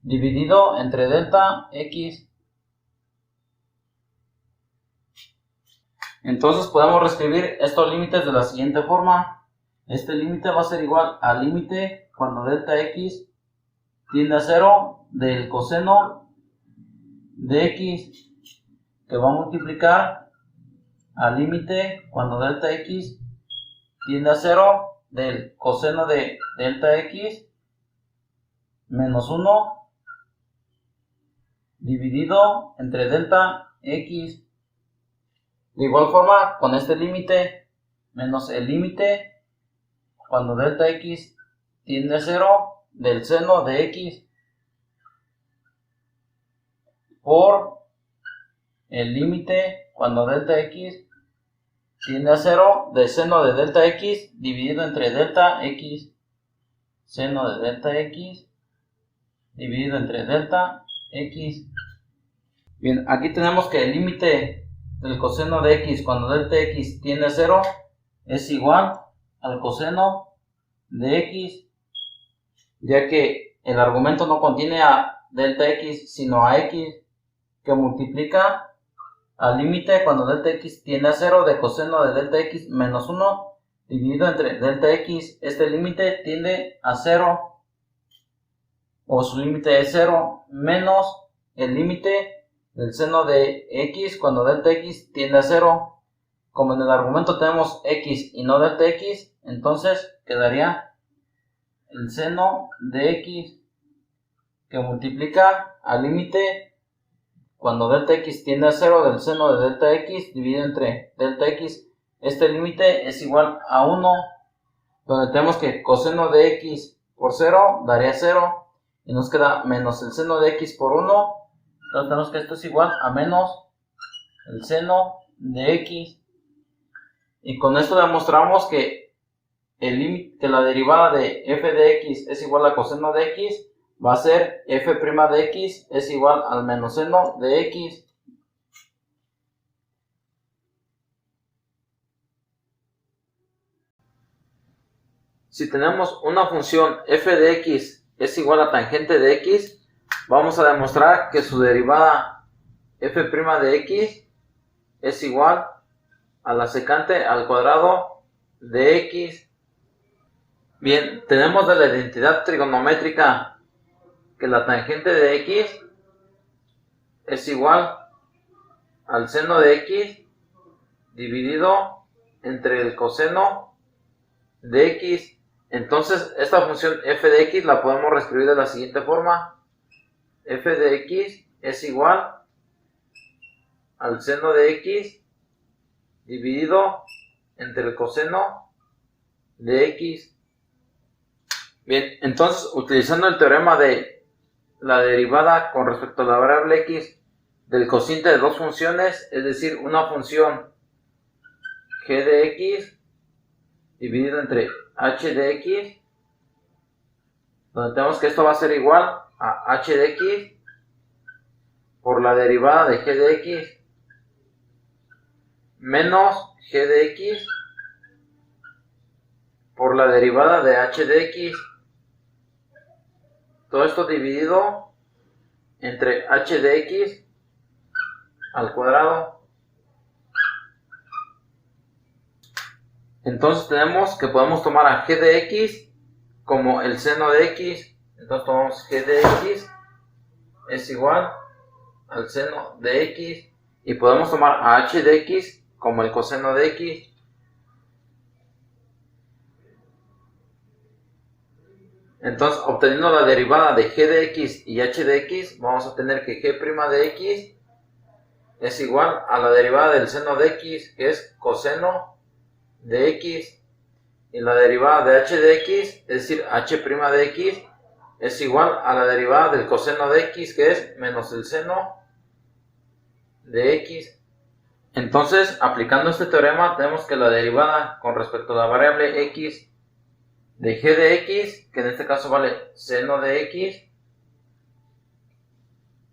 dividido entre delta x. Entonces podemos reescribir estos límites de la siguiente forma. Este límite va a ser igual al límite cuando delta x tiende a 0 del coseno de x, que va a multiplicar al límite cuando delta x tiende a 0 del coseno de delta x menos 1 dividido entre delta x. De igual forma, con este límite menos el límite cuando delta x tiende a 0 del seno de x por el límite cuando delta x tiende a 0 del seno de delta x dividido entre delta x, seno de delta x dividido entre delta x. Bien, aquí tenemos que el límite del coseno de x cuando delta x tiende a 0 es igual al coseno de x, ya que el argumento no contiene a delta x sino a x, que multiplica al límite cuando delta x tiende a 0 de coseno de delta x menos 1 dividido entre delta x. Este límite tiende a 0 o su límite es 0 menos el límite del seno de x cuando delta x tiende a 0. Como en el argumento tenemos x y no delta x, entonces quedaría el seno de x, que multiplica al límite cuando delta x tiende a 0 del seno de delta x dividido entre delta x. Este límite es igual a 1, donde tenemos que coseno de x por 0 daría 0 y nos queda menos el seno de x por 1. Entonces tenemos que esto es igual a menos el seno de x. Y con esto demostramos que el límite, que la derivada de f de x es igual a coseno de x, va a ser f' de x es igual al menos seno de x. Si tenemos una función f de x es igual a tangente de x, vamos a demostrar que su derivada f' de x es igual a la secante al cuadrado de x. Bien, tenemos de la identidad trigonométrica que la tangente de x es igual al seno de x dividido entre el coseno de x. Entonces esta función f de x la podemos reescribir de la siguiente forma: f de x es igual al seno de x dividido entre el coseno de x. Bien, entonces utilizando el teorema de la derivada con respecto a la variable x del cociente de dos funciones, es decir, una función g de x dividido entre h de x, donde tenemos que esto va a ser igual a h de x por la derivada de g de x. menos g de x por la derivada de h de x. Todo esto dividido entre h de x al cuadrado. Entonces tenemos que podemos tomar a g de x como el seno de x. Entonces tomamos g de x es igual al seno de x. Y podemos tomar a h de x como el coseno de x. Entonces, obteniendo la derivada de g de x y h de x, vamos a tener que g' de x es igual a la derivada del seno de x, que es coseno de x. Y la derivada de h de x, es decir, h' de x, es igual a la derivada del coseno de x, que es menos el seno de x. Entonces, aplicando este teorema, tenemos que la derivada con respecto a la variable x de g de x, que en este caso vale seno de x,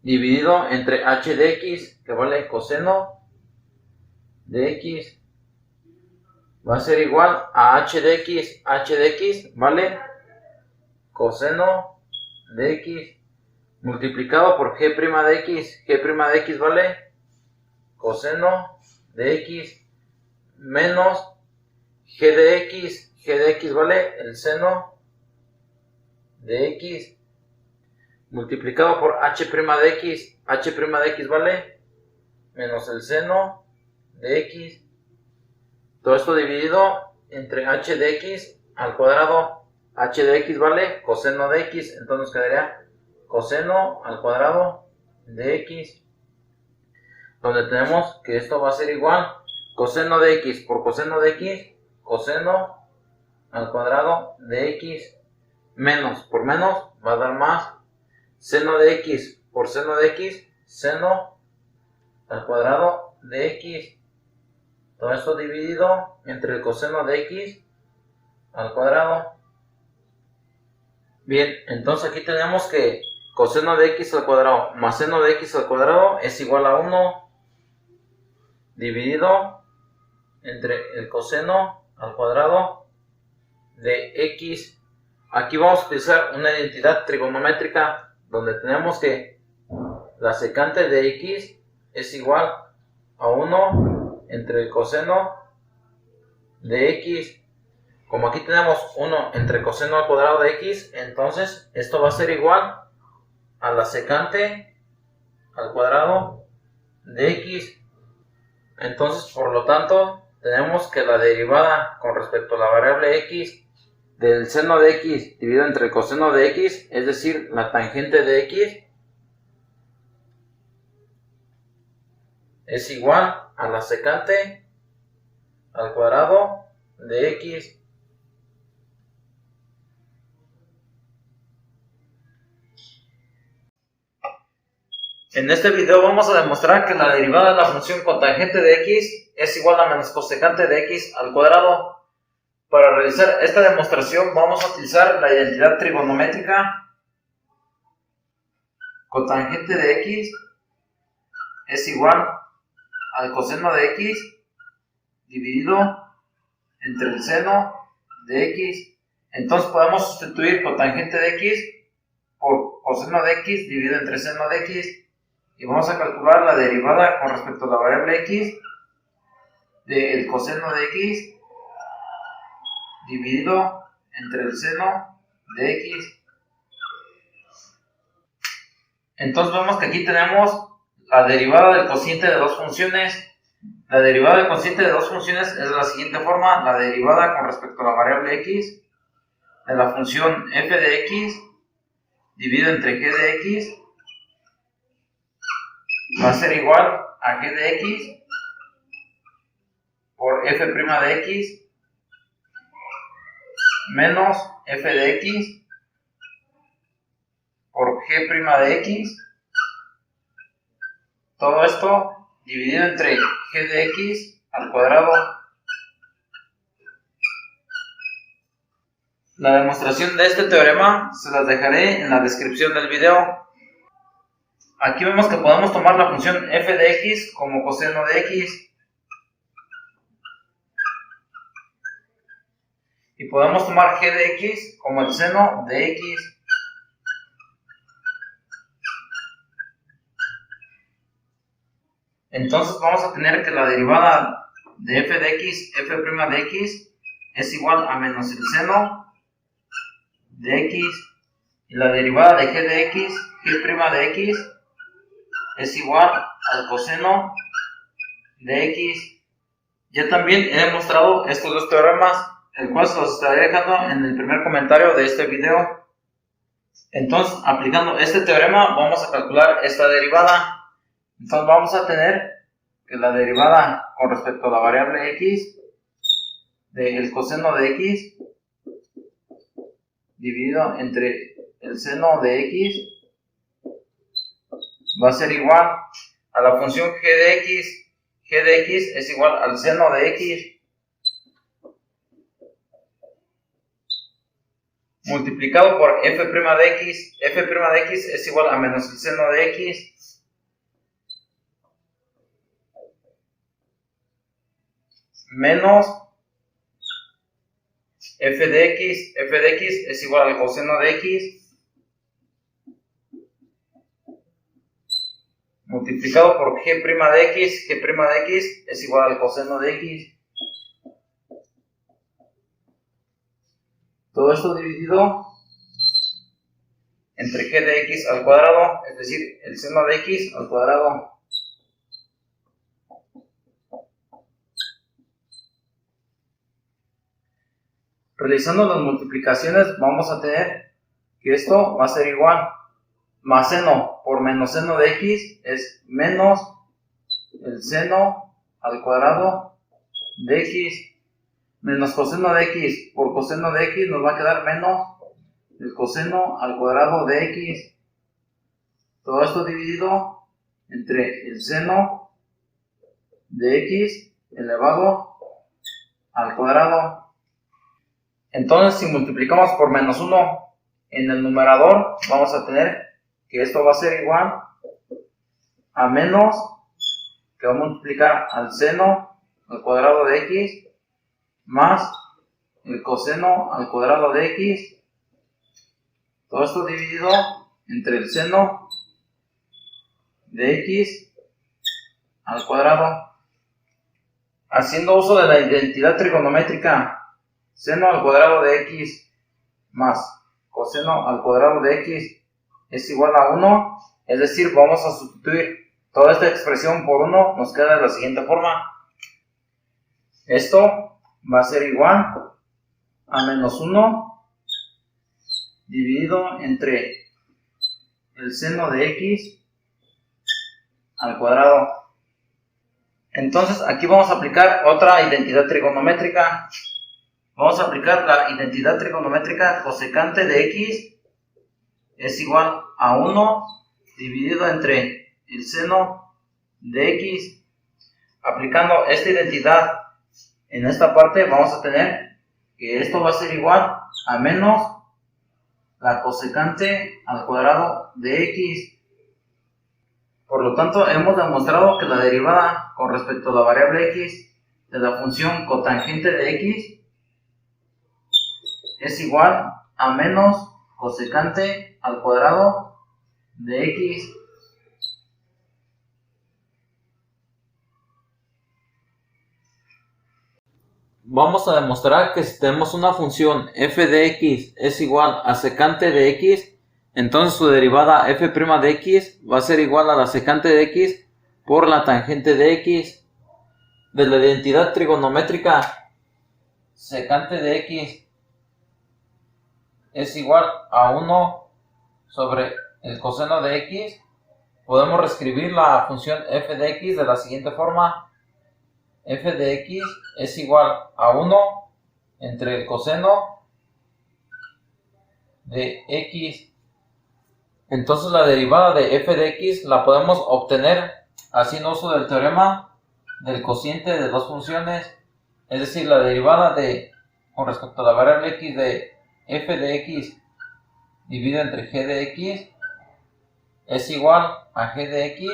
dividido entre h de x, que vale coseno de x, va a ser igual a h de x vale coseno de x, multiplicado por g' de x vale coseno de x, menos g de x vale el seno de x, multiplicado por h' de x vale menos el seno de x. Todo esto dividido entre h de x al cuadrado. H de x vale coseno de x, entonces nos quedaría coseno al cuadrado de x, donde tenemos que esto va a ser igual coseno de x por coseno de x, coseno al cuadrado de x, menos por menos va a dar más, seno de x por seno de x, seno al cuadrado de x. Todo esto dividido entre el coseno de x al cuadrado. Bien, entonces aquí tenemos que coseno de x al cuadrado más seno de x al cuadrado es igual a 1 dividido entre el coseno al cuadrado de x. Aquí vamos a utilizar una identidad trigonométrica donde tenemos que la secante de x es igual a 1 entre el coseno de x. Como aquí tenemos 1 entre coseno al cuadrado de x, entonces esto va a ser igual a la secante al cuadrado de x. Entonces, por lo tanto, tenemos que la derivada con respecto a la variable x del seno de x dividido entre el coseno de x, es decir, la tangente de x, es igual a la secante al cuadrado de x. En este video vamos a demostrar que la derivada de la función cotangente de x es igual a menos cosecante de x al cuadrado. Para realizar esta demostración vamos a utilizar la identidad trigonométrica. Cotangente de x es igual al coseno de x dividido entre el seno de x. Entonces podemos sustituir cotangente de x por coseno de x dividido entre seno de x. Y vamos a calcular la derivada con respecto a la variable x del coseno de x dividido entre el seno de x. Entonces vemos que aquí tenemos la derivada del cociente de dos funciones. La derivada del cociente de dos funciones es de la siguiente forma: la derivada con respecto a la variable x de la función f de x dividido entre g de x va a ser igual a g de x por f' de x menos f de x por g' de x. Todo esto dividido entre g de x al cuadrado. La demostración de este teorema se las dejaré en la descripción del video. Aquí vemos que podemos tomar la función f de x como coseno de x. y podemos tomar g de x como el seno de x. Entonces vamos a tener que la derivada de f de x, f' de x, es igual a menos el seno de x, y la derivada de g de x, g' de x, es igual al coseno de x. Ya también he demostrado estos dos teoremas, el cual se los estaré dejando en el primer comentario de este video. Entonces, aplicando este teorema, vamos a calcular esta derivada. Entonces vamos a tener que la derivada con respecto a la variable x del coseno de x dividido entre el seno de x va a ser igual a la función g de x. G de x es igual al seno de x multiplicado por f' de x. F' de x es igual a menos el seno de x menos f de x. F de x es igual al coseno de x multiplicado por g' de x. G' de x es igual al coseno de x. Todo esto dividido entre g de x al cuadrado, es decir, el seno de x al cuadrado. Realizando las multiplicaciones vamos a tener que esto va a ser igual más seno por menos seno de x es menos el seno al cuadrado de x menos coseno de x por coseno de x nos va a quedar menos el coseno al cuadrado de x. Todo esto dividido entre el seno de x elevado al cuadrado. Entonces, si multiplicamos por menos 1 en el numerador, vamos a tener que esto va a ser igual a menos, que va a multiplicar al seno al cuadrado de x, más el coseno al cuadrado de x. Todo esto dividido entre el seno de x al cuadrado. Haciendo uso de la identidad trigonométrica, seno al cuadrado de x más coseno al cuadrado de x es igual a 1, es decir, vamos a sustituir toda esta expresión por 1, nos queda de la siguiente forma. Esto va a ser igual a menos 1 dividido entre el seno de x al cuadrado. Entonces aquí vamos a aplicar otra identidad trigonométrica. Vamos a aplicar la identidad trigonométrica cosecante de x es igual a 1 dividido entre el seno de x. Aplicando esta identidad en esta parte vamos a tener que esto va a ser igual a menos la cosecante al cuadrado de x. Por lo tanto, hemos demostrado que la derivada con respecto a la variable x de la función cotangente de x es igual a menos cosecante al cuadrado de x. Vamos a demostrar que si tenemos una función f de x es igual a secante de x, entonces su derivada f' de x va a ser igual a la secante de x por la tangente de x. De la identidad trigonométrica secante de x es igual a 1 sobre el coseno de x, podemos reescribir la función f de x de la siguiente forma. F de x es igual a 1 entre el coseno de x. Entonces la derivada de f de x la podemos obtener haciendo uso del teorema del cociente de dos funciones, es decir, la derivada de con respecto a la variable x de f de x dividido entre g de x es igual a g de x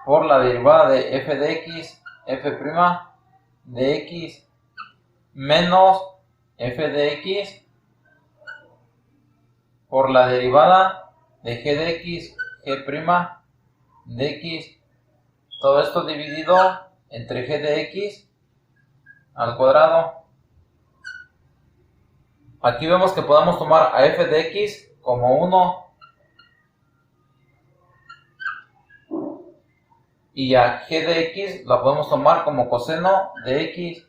por la derivada de f de x, f' de x menos f de x por la derivada de g de x, g' de x, todo esto dividido entre g de x al cuadrado. Aquí vemos que podemos tomar a f de x como 1 y a g de x la podemos tomar como coseno de x.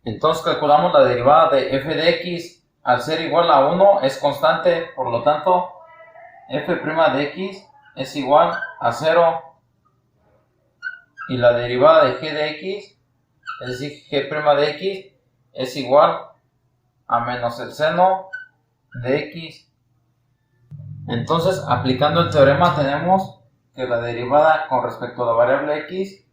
Entonces calculamos la derivada de f de x. Al ser igual a 1 es constante, por lo tanto f' de x es igual a 0 y la derivada de g de x, es decir, g' de x, es igual a menos el seno de x. Entonces, aplicando el teorema, tenemos que la derivada con respecto a la variable x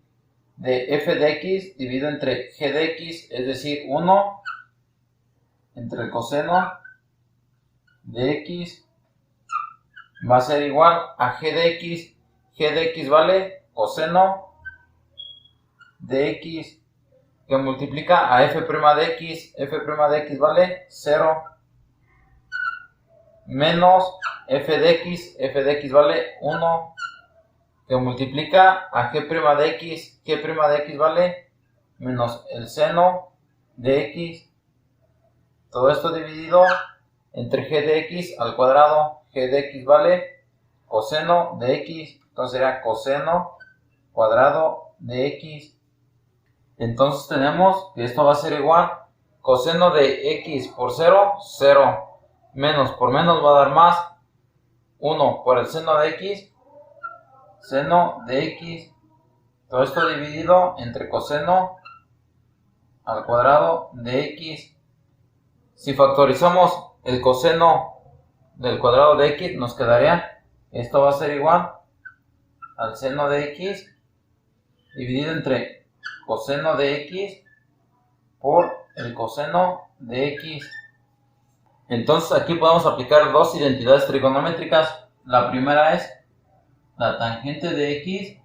de f de x dividido entre g de x, es decir, 1 entre el coseno de x, va a ser igual a g de x. G de x vale coseno de x, que multiplica a f' de x. F' de x vale 0 menos f de x vale 1, que multiplica a g' de x. G' de x vale menos el seno de x. Todo esto dividido entre g de x al cuadrado. G de x vale coseno de x, entonces será coseno cuadrado de x. Entonces tenemos que esto va a ser igual coseno de x por 0, 0, menos por menos va a dar más, 1 por el seno de x, seno de x. Todo esto dividido entre coseno al cuadrado de x. Si factorizamos el coseno del cuadrado de x, nos quedaría, esto va a ser igual al seno de x dividido entre coseno de x por el coseno de x. Entonces aquí podemos aplicar dos identidades trigonométricas. La primera es la tangente de x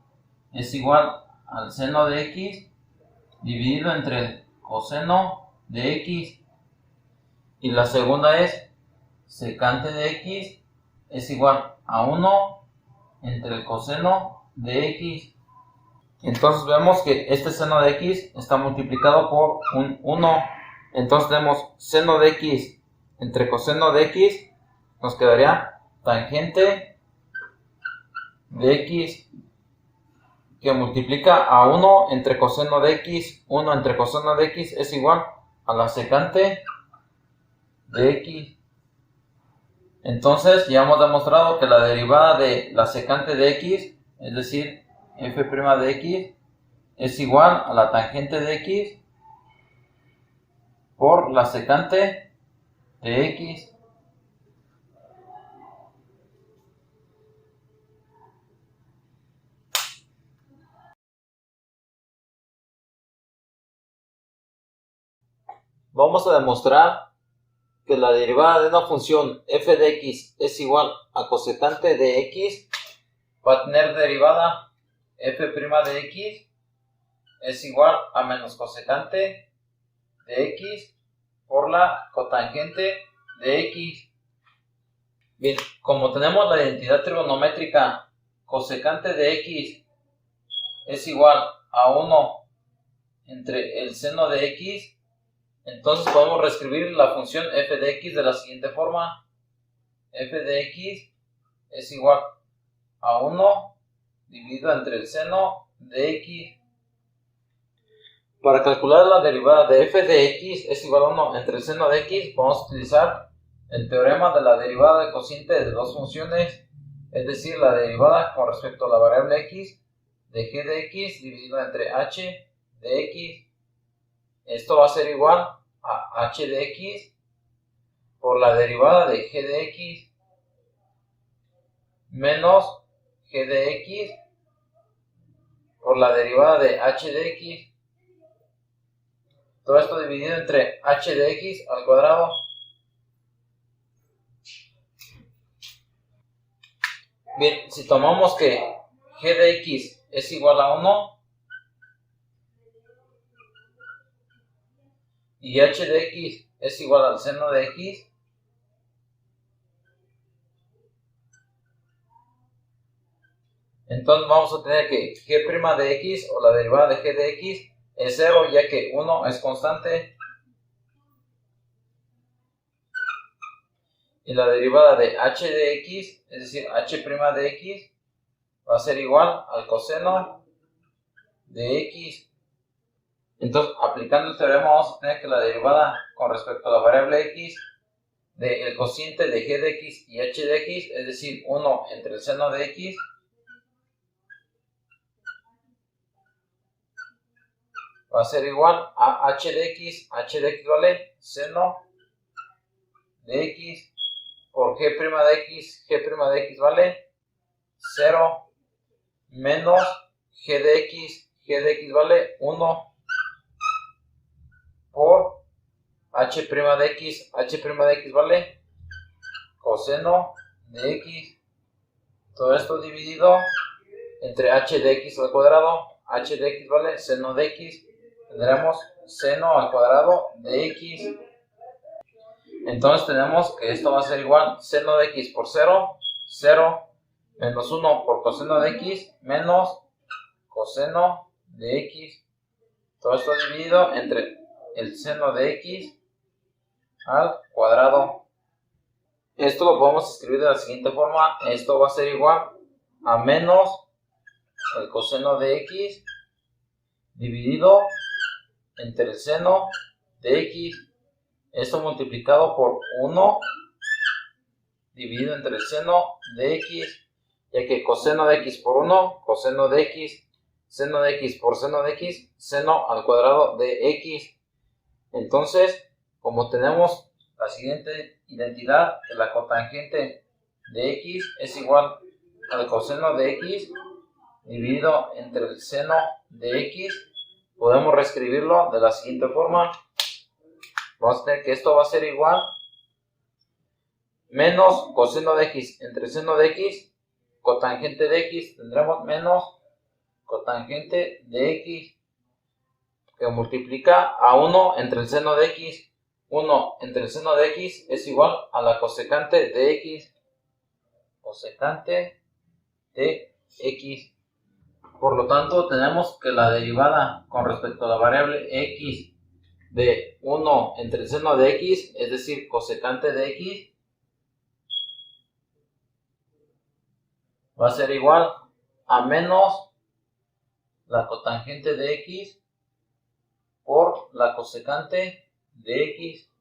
es igual al seno de x dividido entre el coseno de x. Y la segunda es secante de x es igual a 1 entre el coseno de x. Entonces vemos que este seno de x está multiplicado por un 1. Entonces tenemos seno de x entre coseno de x, nos quedaría tangente de x, que multiplica a 1 entre coseno de x. 1 entre coseno de x es igual a la secante de x. Entonces ya hemos demostrado que la derivada de la secante de x, es decir, f' de x, es igual a la tangente de x por la secante de x. Vamos a demostrar que la derivada de una función f de x es igual a cosecante de x. Va a tener derivada f' de x es igual a menos cosecante de x por la cotangente de x. Bien, como tenemos la identidad trigonométrica cosecante de x es igual a 1 entre el seno de x, entonces podemos reescribir la función f de x de la siguiente forma. F de x es igual a 1 dividido entre el seno de x. Para calcular la derivada de f de x es igual a 1 entre el seno de x, vamos a utilizar el teorema de la derivada de cociente de dos funciones, es decir, la derivada con respecto a la variable x de g de x dividido entre h de x. Esto va a ser igual a h de x por la derivada de g de x menos g de x por la derivada de h de x. Todo esto dividido entre h de x al cuadrado. Bien, si tomamos que g de x es igual a 1, y h de x es igual al seno de x, entonces vamos a tener que g' de x o la derivada de g de x es 0, ya que 1 es constante. Y la derivada de h de x, es decir, h' de x, va a ser igual al coseno de x. Entonces, aplicando el teorema, vamos a tener que la derivada con respecto a la variable x del cociente de g de x y h de x, es decir, 1 entre el seno de x, va a ser igual a h de x vale seno de x por g' de x, g' de x vale 0 menos g de x vale 1 por h' de x vale coseno de x, todo esto dividido entre h de x al cuadrado, h de x vale seno de x, tendremos seno al cuadrado de x. Entonces tenemos que esto va a ser igual seno de x por 0, 0, menos 1 por coseno de x, menos coseno de x. Todo esto dividido entre el seno de x al cuadrado. Esto lo podemos escribir de la siguiente forma. Esto va a ser igual a menos el coseno de x dividido entre el seno de x. Esto multiplicado por 1 dividido entre el seno de x, ya que coseno de x por 1, coseno de x, seno de x por seno de x, seno al cuadrado de x. Entonces, como tenemos la siguiente identidad, que la cotangente de x es igual al coseno de x dividido entre el seno de x, podemos reescribirlo de la siguiente forma. Vamos a tener que esto va a ser igual menos coseno de x entre seno de x, cotangente de x, tendremos menos cotangente de x, que multiplica a 1 entre el seno de x. 1 entre el seno de x es igual a la cosecante de x. Cosecante de x. Por lo tanto, tenemos que la derivada con respecto a la variable x de 1 entre el seno de x, es decir, cosecante de x, va a ser igual a menos la cotangente de x por la cosecante de x.